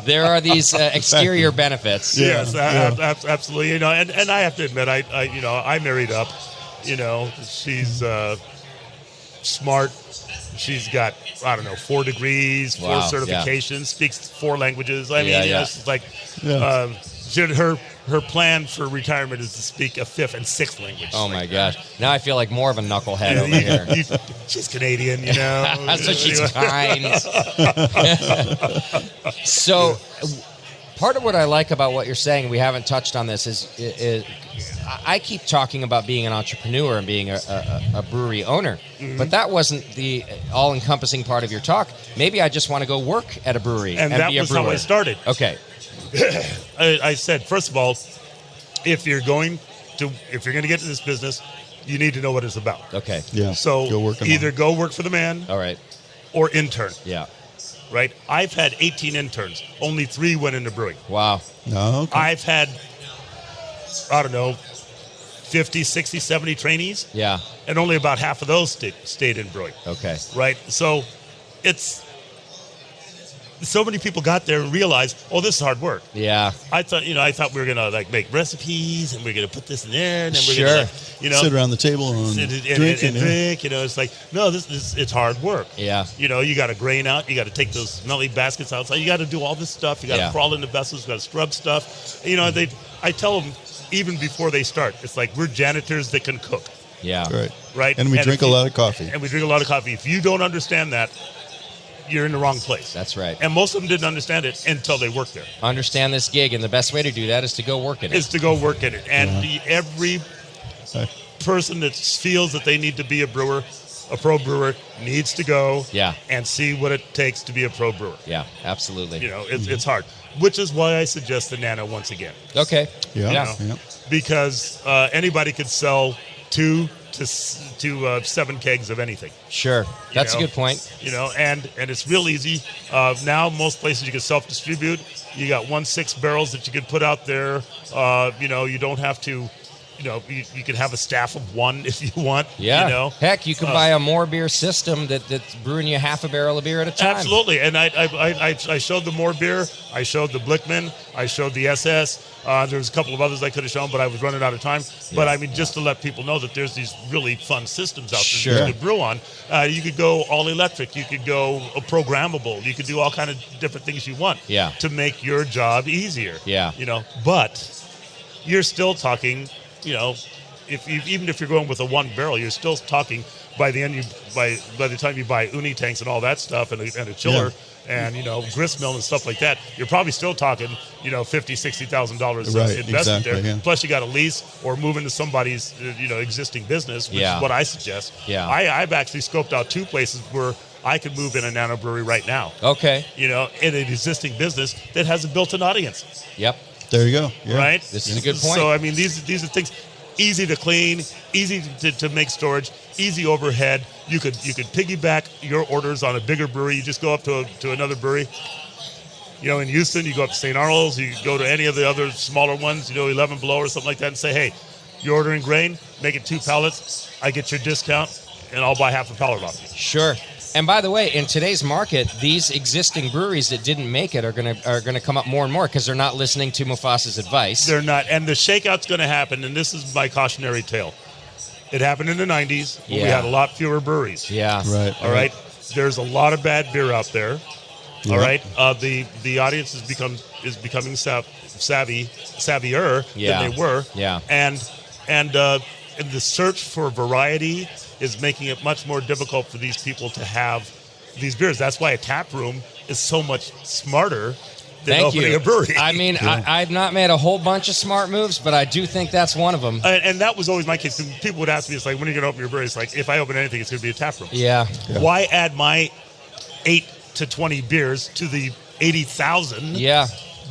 There are these exterior benefits. Yes, absolutely. And I have to admit, I married up. She's smart. She's got 4 degrees, 4 certifications, speaks 4 languages. It's like her plan for retirement is to speak a 5th and 6th language. Oh my gosh! Now I feel like more of a knucklehead over here. She's Canadian, So she's kind. So, part of what I like about what you're saying, we haven't touched on this, is I keep talking about being an entrepreneur and being a brewery owner, but that wasn't the all-encompassing part of your talk. Maybe I just want to go work at a brewery and that be a was brewer. how I started. Okay. I said, first of all, if you're going to get to this business, you need to know what it's about. Okay. Yeah. So go work for the man. All right. Or intern. Yeah. Right. I've had 18 interns. Only 3 went into brewing. Wow. No. Okay. I've had 50, 60, 70 trainees. Yeah. And only about half of those stayed in brewing. Okay. Right. So so many people got there and realized, this is hard work. Yeah. I thought we were gonna make recipes and we're gonna put this in there and then we're gonna sit around the table and drink. It's like, no, this it's hard work. Yeah. You got to grain out. You got to take those smelly baskets outside. You got to do all this stuff. You got to crawl into vessels. You got to scrub stuff. I tell them even before they start, it's like we're janitors that can cook. Yeah. Right. And we drink a lot of coffee. If you don't understand that, you're in the wrong place. That's right. And most of them didn't understand it until they worked there. Understand this gig, and the best way to do that is to go work in it. And every person that feels that they need to be a pro brewer, needs to go and see what it takes to be a pro brewer. Yeah, absolutely. It's hard, which is why I suggest the Nano once again. Okay. Yeah. Because anybody could sell 2 to 7 kegs of anything. Sure. That's a good point. And it's real easy. Now most places you can self-distribute. You got 1/6 barrels that you can put out there. You don't have to you can have a staff of one if you want. Yeah. Heck, you can buy a more beer system that's brewing you half a barrel of beer at a time. Absolutely. And I showed the more beer. I showed the Blickman. I showed the SS. There's a couple of others I could have shown, but I was running out of time. But I mean, just to let people know that there's these really fun systems out there that you could brew on. You could go all electric. You could go programmable. You could do all kind of different things you want to make your job easier. Yeah. But you're still talking, even if you're going with a one barrel, you're still talking by the end. By the time you buy uni tanks and all that stuff, and a chiller and grist mill and stuff like that, you're probably still talking $50,000-$60,000 investment there. Yeah. Plus, you got to lease or move into somebody's existing business, which is what I suggest. Yeah. I've actually scoped out 2 places where I could move in a nano brewery right now. Okay. In an existing business that has a built-in audience. Yep. There you go. Yeah. Right? This is a good point. So, I mean, these are things easy to clean, easy to make storage, easy overhead. You could piggyback your orders on a bigger brewery. You just go up to another brewery. In Houston, you go up to St. Arnold's. You go to any of the other smaller ones, 11 Below or something like that, and say, hey, you're ordering grain, make it 2 pallets. I get your discount, and I'll buy half a pallet off you. Sure. And by the way, in today's market, these existing breweries that didn't make it are gonna come up more and more because they're not listening to Mufasa's advice. They're not, and the shakeout's going to happen. And this is my cautionary tale. It happened in the '90s when we had a lot fewer breweries. Yeah. Right. All right. There's a lot of bad beer out there. Yeah. All right. The audience is becoming savvier than they were. Yeah. And the search for variety is making it much more difficult for these people to have these beers. That's why a tap room is so much smarter than opening a brewery. I mean, I've not made a whole bunch of smart moves, but I do think that's one of them. And that was always my case. People would ask me, it's like, when are you going to open your brewery? It's like, if I open anything, it's going to be a tap room. Yeah. Why add my 8 to 20 beers to the 80,000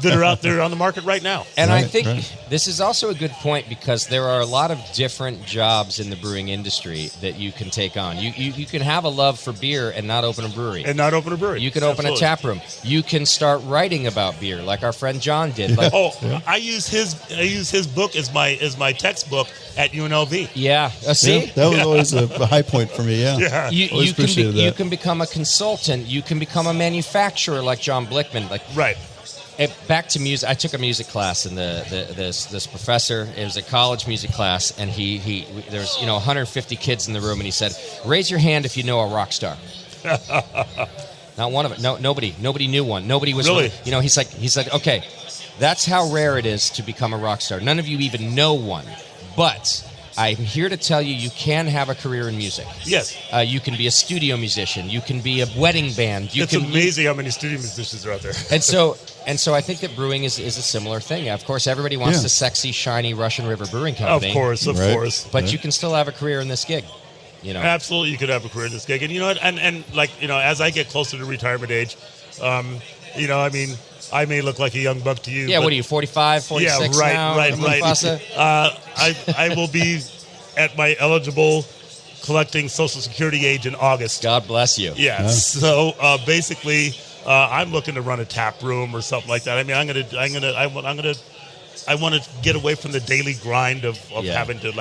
that are out there on the market right now? And I think this is also a good point because there are a lot of different jobs in the brewing industry that you can take on. You can have a love for beer and not open a brewery. You can open a tap room. You can start writing about beer like our friend John did. Like, I use his book as my textbook at UNLV. Yeah. See? That was always a high point for me. Yeah. You can become a consultant. You can become a manufacturer like John Blickman. Right. Back to music. I took a music class, and this professor, it was a college music class, and there's 150 kids in the room, and he said, "Raise your hand if you know a rock star." Not one of it. No, nobody knew one. Nobody was really. He's like, okay, that's how rare it is to become a rock star. None of you even know one, but I'm here to tell you can have a career in music. Yes. You can be a studio musician. You can be a wedding band. It's amazing how many studio musicians are out there. And so I think that brewing is a similar thing. Of course, everybody wants the sexy, shiny Russian River Brewing Company. Of course. But you can still have a career in this gig. Absolutely, you could have a career in this gig. And you know what? And as I get closer to retirement age, I mean, I may look like a young buck to you. Yeah, what are you, 45, 46 now? Right. I will be at my eligible collecting Social Security age in August. God bless you. Yeah. So basically, I'm looking to run a tap room or something like that. I mean, I want to get away from the daily grind of having to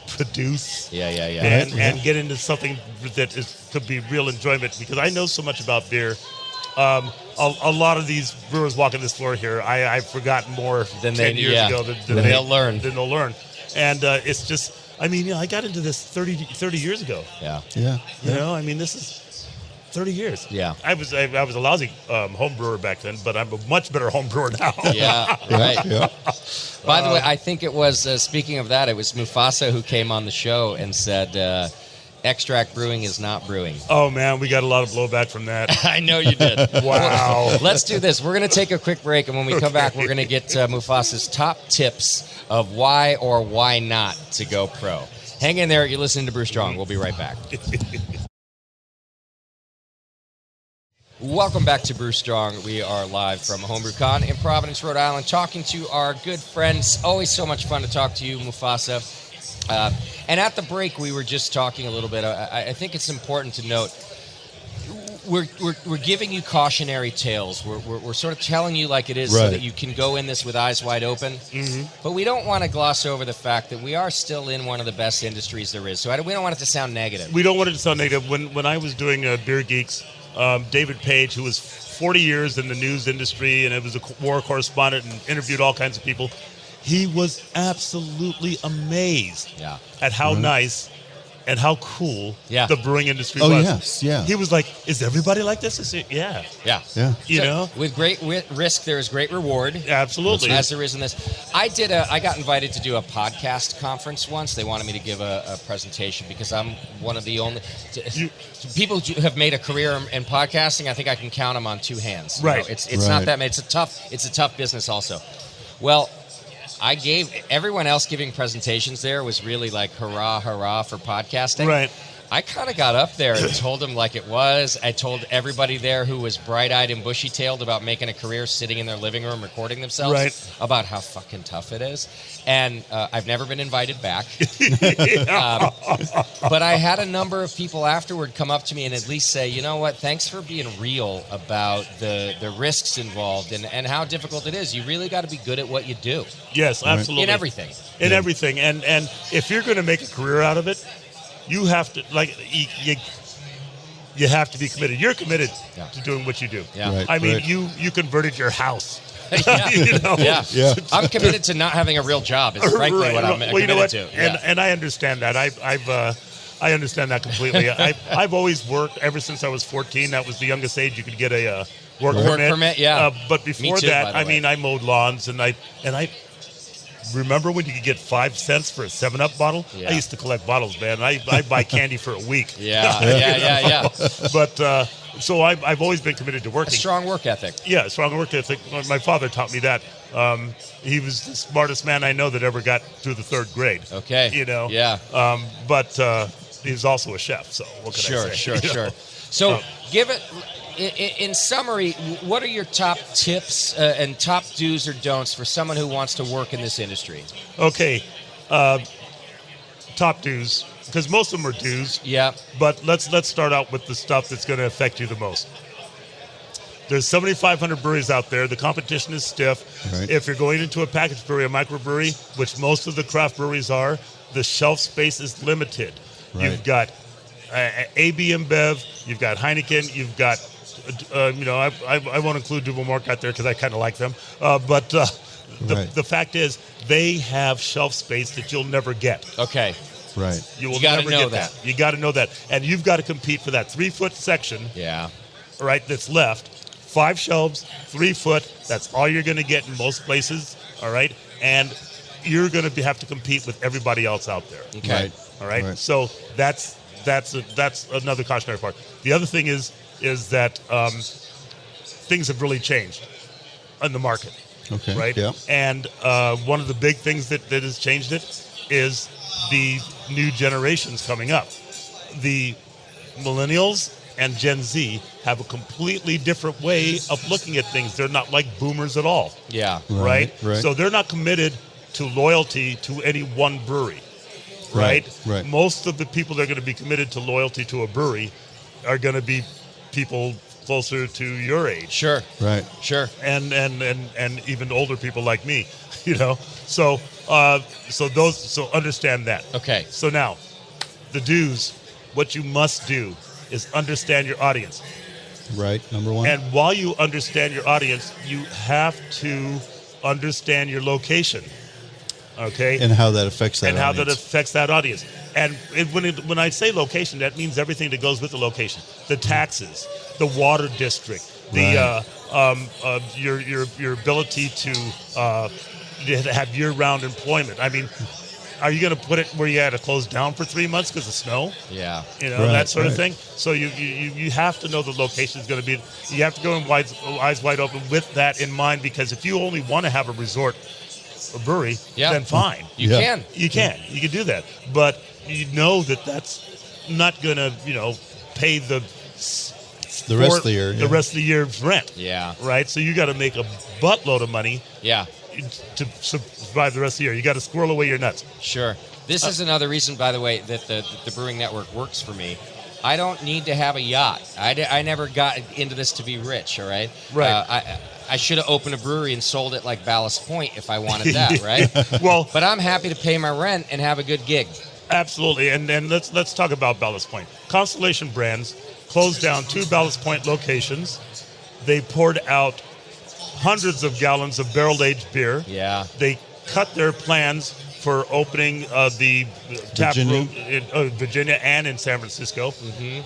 produce. And get into something that could be real enjoyment, because I know so much about beer. A lot of these brewers walking this floor here, I've forgotten more than 10 years ago than they'll learn. And it's just, I mean, I got into this 30 years ago. Yeah. I mean, this is 30 years. Yeah. I was a lousy home brewer back then, but I'm a much better home brewer now. Yeah, right. By the way, I think it was, speaking of that, it was Mufasa who came on the show and said, extract brewing is not brewing. Oh, man, we got a lot of blowback from that. I know you did. Wow. Let's do this. We're going to take a quick break, and when we come back, we're going to get Mufasa's top tips of why or why not to go pro. Hang in there. You're listening to Brew Strong. We'll be right back. Welcome back to Brew Strong. We are live from HomebrewCon in Providence, Rhode Island, talking to our good friends. Always so much fun to talk to you, Mufasa. And at the break, we were just talking a little bit. I think it's important to note, we're giving you cautionary tales. We're sort of telling you like it is, so Right. that you can go in this with eyes wide open. Mm-hmm. But we don't want to gloss over the fact that we are still in one of the best industries there is. So we don't want it to sound negative. We don't want it to sound negative. When I was doing Beer Geeks, David Page, who was 40 years in the news industry and was a war correspondent and interviewed all kinds of people, he was absolutely amazed at how nice and how cool the brewing industry was. Yes, yeah. He was like, "Is everybody like this?" I said, "Yeah." You know, with great risk, there is great reward. Absolutely, as there is in this. I got invited to do a podcast conference once. They wanted me to give a presentation because I'm one of the only people who have made a career in podcasting. I think I can count them on two hands. Right. You know, it's not that many. It's a tough business also. Well, everyone else giving presentations there was really like hurrah, hurrah for podcasting. Right. I kind of got up there and told them like it was. I told everybody there who was bright-eyed and bushy-tailed about making a career sitting in their living room recording themselves about how fucking tough it is. And I've never been invited back. But I had a number of people afterward come up to me and at least say, you know what, thanks for being real about the risks involved and how difficult it is. You really got to be good at what you do. Yes, absolutely. In everything. In everything. And if you're going to make a career out of it, you have to you have to be committed. You're committed to doing what you do. Yeah. Right, I mean, right. you converted your house. You know? Yeah. I'm committed to not having a real job. Is frankly what I'm committed to. And I understand that. I understand that completely. I've always worked ever since I was 14. That was the youngest age you could get a work permit. Yeah. But before too, that, by the way. I mowed lawns and I remember when you could get 5 cents for a 7-Up bottle? Yeah. I used to collect bottles, man. I buy candy for a week. Yeah. But so I've always been committed to A working. strong work ethic. Yeah, strong work ethic. My father taught me that. He was the smartest man I know that ever got through the 3rd grade. Okay. You know? Yeah. But he was also a chef, so what can I say? Sure. So give it, in summary, what are your top tips and top do's or don'ts for someone who wants to work in this industry? Okay. Top do's, because most of them are do's. Yeah. But let's start out with the stuff that's going to affect you the most. There's 7,500 breweries out there. The competition is stiff. Right. If you're going into a package brewery, a microbrewery, which most of the craft breweries are, the shelf space is limited. Right. You've got AB InBev, you've got Heineken, you've got, I won't include Double Mark out there because I kind of like them. But the fact is, they have shelf space that you'll never get. Okay. Right. You will gotta never know get that. You got to know that. And you've got to compete for that 3-foot section. Yeah. Right, that's left. 5 shelves, 3 foot. That's all you're going to get in most places. All right, and you're going to have to compete with everybody else out there. Okay. Right. All right. Right. So that's another cautionary part. The other thing is that things have really changed in the market. Okay. Right. Yeah. And one of the big things that has changed it is the new generations coming up. The millennials and Gen Z have a completely different way of looking at things. They're not like boomers at all. Yeah. Right? Right. So they're not committed to loyalty to any one brewery. Right? Right. Most of the people that are going to be committed to loyalty to a brewery are going to be people closer to your age. Sure. Right. Sure. And even older people like me, So understand that. Okay. So now, the do's, what you must do is understand your audience. Right. Number one. And while you understand your audience, you have to understand your location. Okay? And how that affects that and how audience. that affects that audience. And when I say location, that means everything that goes with the location. The taxes, the water district, the your ability to have year-round employment. I mean, are you going to put it where you had to close down for 3 months because of snow? Yeah. That sort of thing. So you have to know the location is going to be. You have to go in eyes wide open with that in mind, because if you only want to have a resort, a brewery, then fine. You can. You can do that. But you know that's not going to pay the rest of the year. The rest of the year's rent. Yeah. Right. So you got to make a buttload of money. Yeah. To survive the rest of the year. You got to squirrel away your nuts. Sure. This is another reason, by the way, that the Brewing Network works for me. I don't need to have a yacht. I never got into this to be rich, all right? Right. I should have opened a brewery and sold it like Ballast Point if I wanted that, right? Well, but I'm happy to pay my rent and have a good gig. Absolutely, and let's talk about Ballast Point. Constellation Brands closed down 2 Ballast Point locations. They poured out hundreds of gallons of barrel-aged beer. Yeah. They cut their plans for opening the tap room in Virginia and in San Francisco,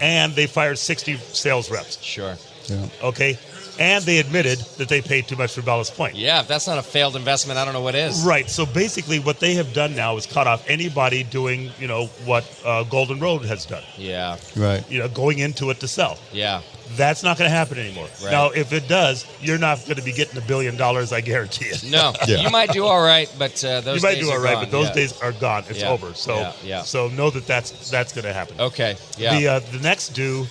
and they fired 60 sales reps. Sure. Yeah. Okay, and they admitted that they paid too much for Ballast Point. Yeah, if that's not a failed investment, I don't know what is. Right. So basically, what they have done now is cut off anybody doing, what Golden Road has done. Yeah. Right. Going into it to sell. Yeah. That's not going to happen anymore. Right. Now, if it does, you're not going to be getting $1 billion. I guarantee you. No. Yeah. You might do all right, but those You might days do all are right, gone. but those Yeah. days are gone. It's Yeah. over. So, Yeah. so know that that's going to happen. Okay. Yeah. The next due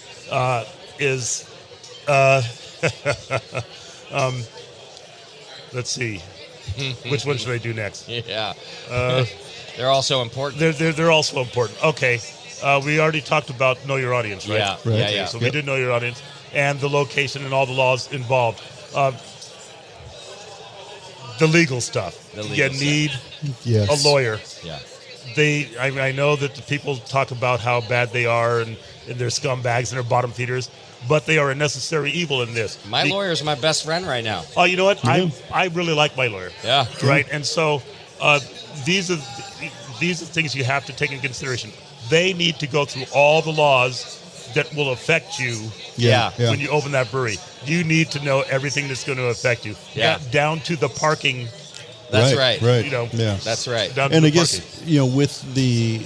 is let's see, which one should I do next? Yeah. They're also important. They're also important. Okay, we already talked about know your audience, right? Yeah. Right. Yeah. Okay, Yeah. so we did know your audience and the location and all the laws involved. The legal stuff. The legal You stuff. need Yes. a lawyer. Yeah. I know that the people talk about how bad they are and they're scumbags and they're bottom feeders, but they are a necessary evil in this. My lawyer's my best friend right now. Oh, you know what? I really like my lawyer. Yeah. Right, and so these are things you have to take into consideration. They need to go through all the laws that will affect you Yeah. when you open that brewery. You need to know everything that's going to affect you. Yeah. Down to the parking. That's right. Right. Yeah. That's right. Down to And the I guess, parking. with the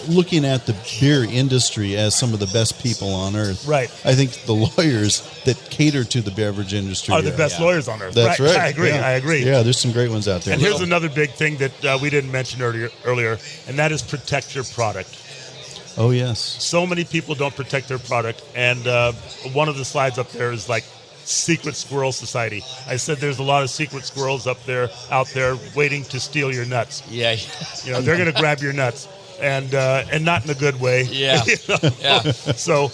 looking at the beer industry as some of the best people on earth, Right. I think the lawyers that cater to the beverage industry Are the best lawyers on earth. That's right. I agree. Yeah. I agree. Yeah, there's some great ones out there. And here's another big thing that we didn't mention earlier, and that is protect your product. Oh, yes. So many people don't protect their product, and one of the slides up there is like Secret Squirrel Society. I said there's a lot of secret squirrels out there waiting to steal your nuts. Yeah. They're going to grab your nuts, and not in a good way. Yeah. Yeah. So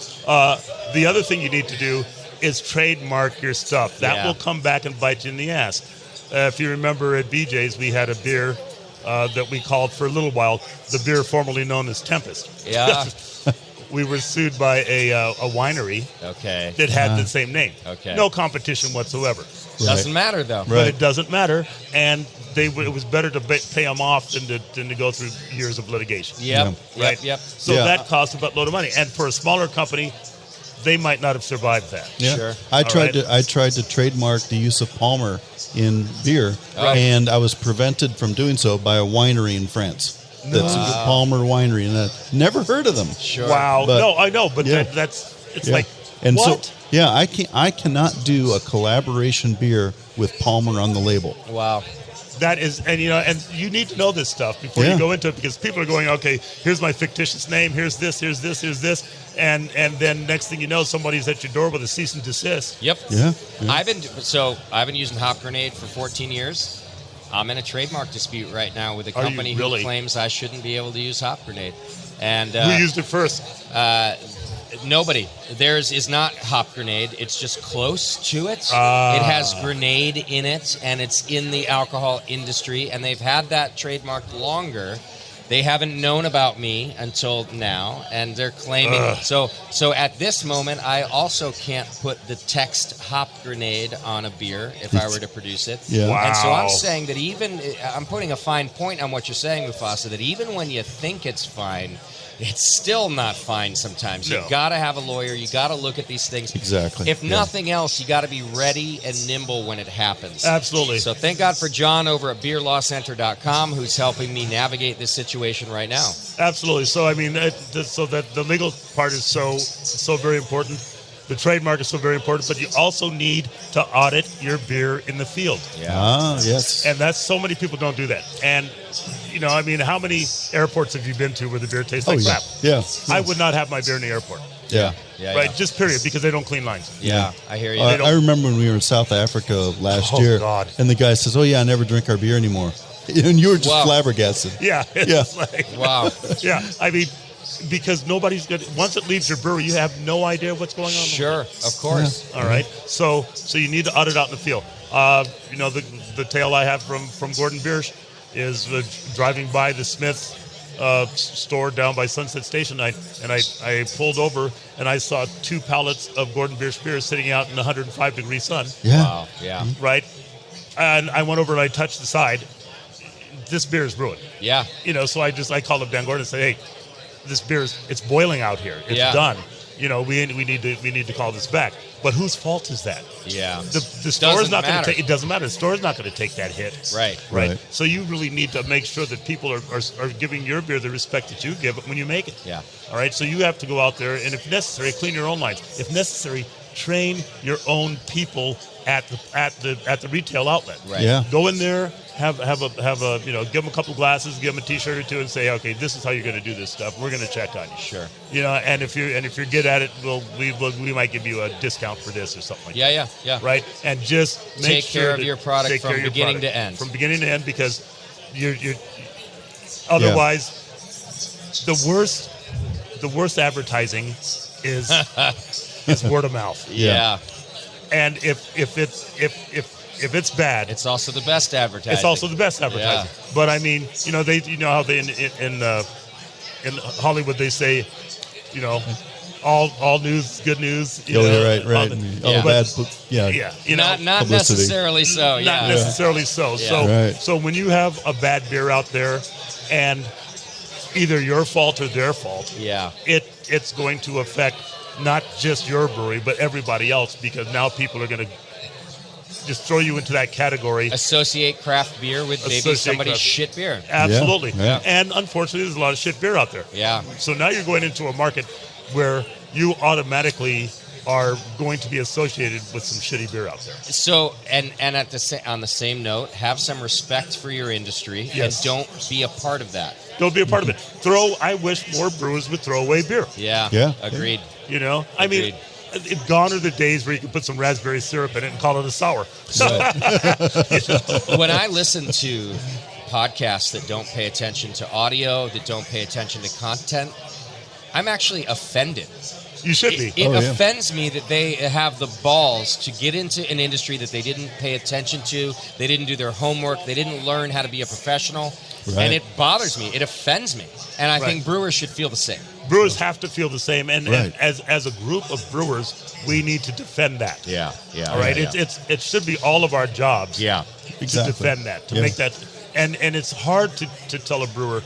the other thing you need to do is trademark your stuff. That will come back and bite you in the ass. If you remember at BJ's, we had a beer that we called for a little while the beer formerly known as Tempest. Yeah. We were sued by a winery Okay. that had the same name. Okay. No competition whatsoever. Doesn't matter though. But it doesn't matter, and it was better to pay them off than to go through years of litigation. Yep. Right. Yep. So that costs a buttload of money, and for a smaller company, they might not have survived that. Yeah. Sure. I tried right. to trademark the use of Palmer in beer, and I was prevented from doing so by a winery in France. That's a good Palmer winery, and I never heard of them. Sure. Wow. But- no, I know, but Yeah. it's Yeah. like And what? so I cannot do a collaboration beer with Palmer on the label. Wow. That is, and you need to know this stuff before you go into it, because people are going, okay, here's my fictitious name, here's this, and then next thing you know, somebody's at your door with a cease and desist. Yep. Yeah. I've been using Hop Grenade for 14 years. I'm in a trademark dispute right now with a Are you company really? who claims I shouldn't be able to use Hop Grenade. And Who used it first? nobody. Theirs is not Hop Grenade. It's just close to it. Ah. It has grenade in it, and it's in the alcohol industry, and they've had that trademarked longer. They haven't known about me until now, and they're claiming. So at this moment, I also can't put the text "Hop Grenade" on a beer if I were to produce it. Yeah. Wow. And so I'm saying that I'm putting a fine point on what you're saying, Mufasa, that even when you think it's fine, it's still not fine sometimes. No. You got to have a lawyer. You got to look at these things. Exactly. If Yeah. nothing else, you got to be ready and nimble when it happens. Absolutely. So thank God for John over at beerlawcenter.com, who's helping me navigate this situation right now. Absolutely. So so that the legal part is so very important. The trademark is so very important, but you also need to audit your beer in the field. Ah, yes. And that's so many people don't do that. And how many airports have you been to where the beer tastes like crap? Yeah. I would not have my beer in the airport. Yeah. Right, just period, because they don't clean lines. Yeah, I hear you. I remember when we were in South Africa last year, God. and the guy says, "Oh yeah, I never drink our beer anymore," and you were just Wow. flabbergasted. Yeah. It's Yeah. like, Wow. yeah. I mean, because nobody's going to, once it leaves your brewery, you have no idea what's going on. Sure, of course. All right. So you need to audit it out in the field. The tale I have from Gordon Biersch is driving by the Smith store down by Sunset Station, and I pulled over and I saw 2 pallets of Gordon Biersch beer sitting out in 105-degree sun. Yeah. Wow. Yeah. Right. And I went over and I touched the side. This beer is brewing. Yeah. So I called up Dan Gordon and said, hey, this beer it's boiling out here. It's done. We need to call this back. But whose fault is that? Yeah. The store is not going to take. It doesn't matter. The store is not going to take that hit. Right. So you really need to make sure that people are giving your beer the respect that you give it when you make it. Yeah. All right. So you have to go out there and, if necessary, clean your own lines. If necessary, train your own people at the retail outlet. Right. Yeah. Go in there. Have a give them a couple glasses, give them a T-shirt or two, and say, okay, this is how you're going to do this stuff. We're going to check on you. Sure. And if you're good at it, we might give you a discount for this or something like that. Yeah. Right. And just take care of your product from beginning to end. From beginning to end, because you're otherwise the worst advertising is word of mouth. Yeah. And if it's bad, It's also the best advertising. it's also the best advertising. Yeah. But I mean, how they in Hollywood they say, all news, good news. You're right. Yeah. Bad. Not publicity. necessarily so. Yeah. Not necessarily so. Yeah. So, Right. so when you have a bad beer out there, and either your fault or their fault, Yeah. it's going to affect not just your brewery but everybody else, because now people are going to just throw you into that category. Associate craft beer with maybe Associate somebody's craft- shit beer. Absolutely. Yeah. And unfortunately, there's a lot of shit beer out there. Yeah. So now you're going into a market where you automatically are going to be associated with some shitty beer out there. So, and on the same note, have some respect for your industry Yes. and don't be a part of that. Don't be a part of it. I wish more brewers would throw away beer. Yeah. Yeah. Agreed. I mean, gone are the days where you can put some raspberry syrup in it and call it a sour. When I listen to podcasts that don't pay attention to audio, that don't pay attention to content, I'm actually offended. You should be. It offends me that they have the balls to get into an industry that they didn't pay attention to. They didn't do their homework. They didn't learn how to be a professional. Right. And it bothers me. It offends me. And I Right. think brewers should feel the same. Brewers have to feel the same, and Right. as a group of brewers, we need to defend that. Yeah. All right. It should be all of our jobs. Yeah. Exactly. To defend that, to Yeah. make that, and it's hard to tell a brewer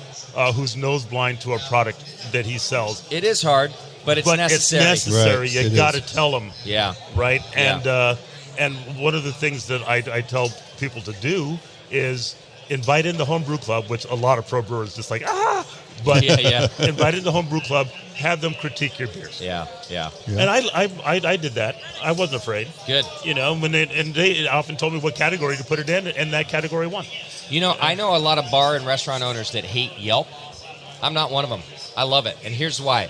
who's nose blind to a product that he sells. It is hard, but it's necessary. It's necessary. Right. You It got to is. tell them. Yeah. Right. Yeah. And one of the things that I tell people to do is invite in the homebrew club, which a lot of pro brewers just like but Yeah. invite in the homebrew club, have them critique your beers. Yeah. And I did that. I wasn't afraid. Good. When they often told me what category to put it in, and that category won. I know a lot of bar and restaurant owners that hate Yelp. I'm not one of them. I love it. And here's why.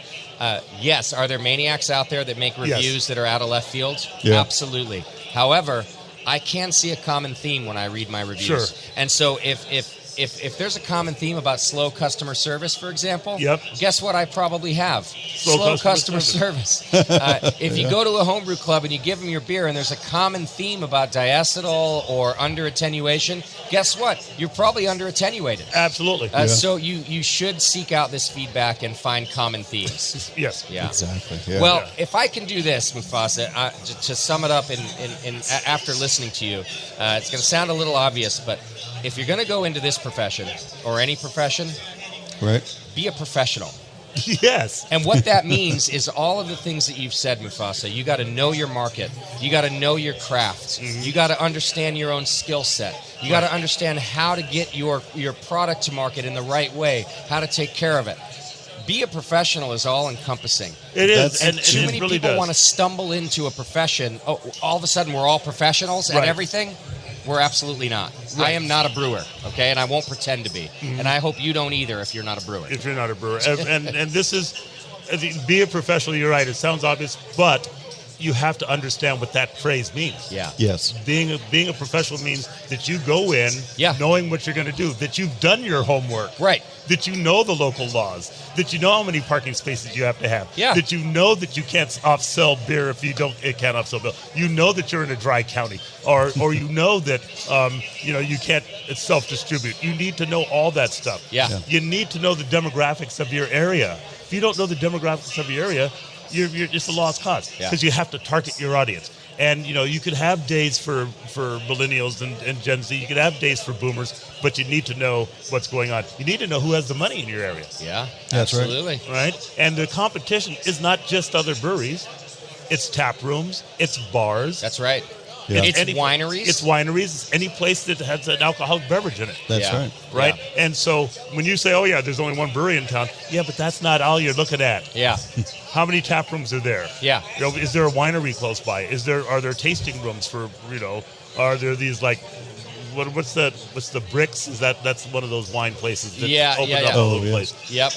Yes, are there maniacs out there that make reviews that are out of left field? Yeah. Absolutely. However, I can see a common theme when I read my reviews. Sure. And so if there's a common theme about slow customer service, for example, Yep. guess what I probably have? Slow customer service. If you go to a homebrew club and you give them your beer and there's a common theme about diacetyl or under attenuation, guess what? You're probably under attenuated. Absolutely. So you should seek out this feedback and find common themes. Yes. Yeah. Exactly. Yeah. Well, if I can do this, Mufasa, to sum it up in after listening to you, it's going to sound a little obvious, but if you're going to go into this profession or any profession, right. be a professional. Yes. And what that means is all of the things that you've said, Mufasa. You got to know your market. You got to know your craft. Mm-hmm. You got to understand your own skill set. You got to understand how to get your product to market in the right way, how to take care of it. Be a professional is all-encompassing. It is. And And too it many really people does. want to stumble into a profession. Oh, all of a sudden, we're all professionals at Right. everything. We're absolutely not. I am not a brewer, okay, and I won't pretend to be. And I hope you don't either if you're not a brewer. If you're not a brewer. and this is, be a professional, you're right. It sounds obvious, but you have to understand what that phrase means. Yeah. Yes. Being a professional means that you go in Yeah. knowing what you're going to do, that you've done your homework. Right. that you know the local laws, that you know how many parking spaces you have to have, that you know that you can't off-sell beer if it can't off-sell beer. You know that you're in a dry county, or you know that you can't self-distribute. You need to know all that stuff. Yeah. You need to know the demographics of your area. If you don't know the demographics of your area, you're just a lost cause, because you have to target your audience. And, you could have days for millennials and Gen Z. You could have days for boomers, but you need to know what's going on. You need to know who has the money in your area. Yeah, that's absolutely. Right? And the competition is not just other breweries. It's tap rooms. It's bars. That's right. Yeah. It's wineries. It's wineries. It's any place that has an alcoholic beverage in it. That's right. Right? Yeah. And so when you say, oh, yeah, there's only one brewery in town, yeah, but that's not all you're looking at. Yeah. How many tap rooms are there? Yeah. Is there a winery close by? Are there tasting rooms for, are there these like, what's the Bricks? That's one of those wine places that opened up all over the place. Yep.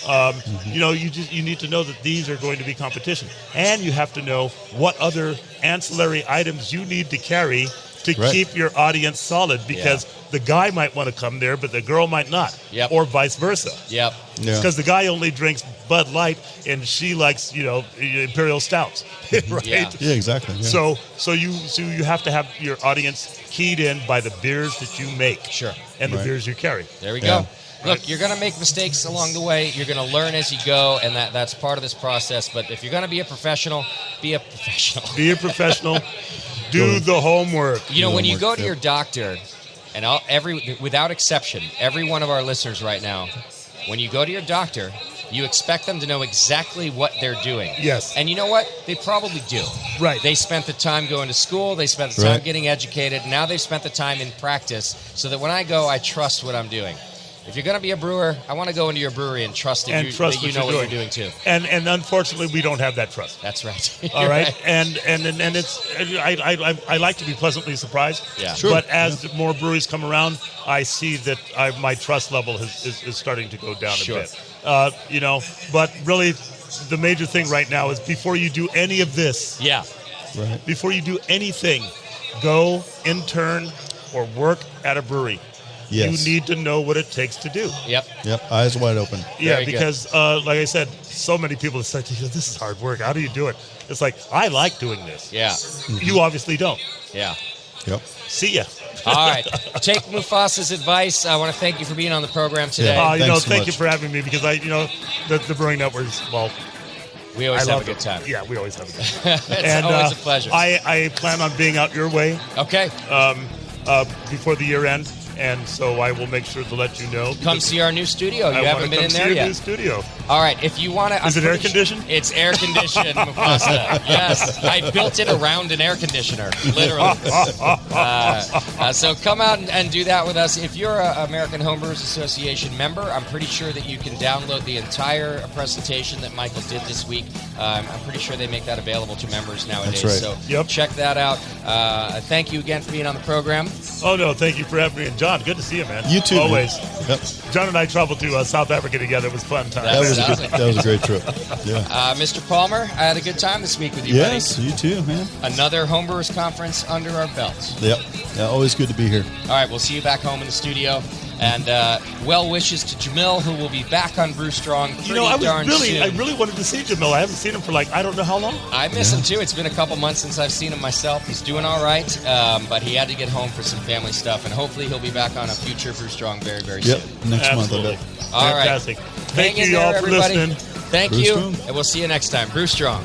You need to know that these are going to be competition, and you have to know what other ancillary items you need to carry to keep your audience solid, because the guy might want to come there, but the girl might not, or vice versa. Yep. Because the guy only drinks Bud Light and she likes, Imperial Stouts, right? Yeah, exactly. Yeah. So you have to have your audience keyed in by the beers that you make, and the beers you carry. There we go. Look, you're going to make mistakes along the way. You're going to learn as you go, and that's part of this process. But if you're going to be a professional, be a professional. Be a professional. Do the homework. When you go to your doctor, and without exception, every one of our listeners right now, when you go to your doctor, you expect them to know exactly what they're doing. Yes. And you know what? They probably do. Right. They spent the time going to school. They spent the time getting educated. Now they've spent the time in practice so that when I go, I trust what I'm doing. If you're going to be a brewer, I want to go into your brewery and trust that you know what you're doing too. And unfortunately, we don't have that trust. That's right. All right. And it's I like to be pleasantly surprised. Yeah. Sure. But as more breweries come around, I see that my trust level is starting to go down a bit. But really, the major thing right now is before you do any of this. Yeah. Right. Before you do anything, go intern or work at a brewery. Yes. You need to know what it takes to do. Yep. Eyes wide open. Yeah, Very because like I said, so many people say, this is hard work. How do you do it? It's like, I like doing this. Yeah. You obviously don't. Yeah. Yep. See ya. All right. Take Mufasa's advice. I want to thank you for being on the program today. Thank you for having me, because the Brewing Network is, we always have a good time. Yeah, we always have a good time. It's always a pleasure. I plan on being out your way. Okay. Before the year end. And so I will make sure to let you know. Come see our new studio. You haven't been in there yet. yet. New studio. All right. If you want to, is it air conditioned? It's air conditioned, Mufasa. Yes, I built it around an air conditioner, literally. So come out and do that with us. If you're an American Homebrewers Association member, I'm pretty sure that you can download the entire presentation that Michael did this week. I'm pretty sure they make that available to members nowadays. That's right. So check that out. Thank you again for being on the program. Oh no, thank you for having me. And John, good to see you, man. You too. Always. Yep. John and I traveled to South Africa together. It was a fun time. That was a great trip. Yeah. Mr. Palmer, I had a good time this week with you, Yes, buddy. you too, man. Another Homebrewers Conference under our belts. Yep. Yeah, always good to be here. All right, we'll see you back home in the studio. And well wishes to Jamil, who will be back on Brew Strong pretty darn soon. I really wanted to see Jamil. I haven't seen him for I don't know how long. I miss him too. It's been a couple months since I've seen him myself. He's doing all right, but he had to get home for some family stuff, and hopefully he'll be back on a future Brew Strong very, very soon. Next month, I Absolutely. bet. All right. Fantastic. Thank Hang in you all there, for everybody. listening. Thank Brew you, Strong. and we'll see you next time. Brew Strong.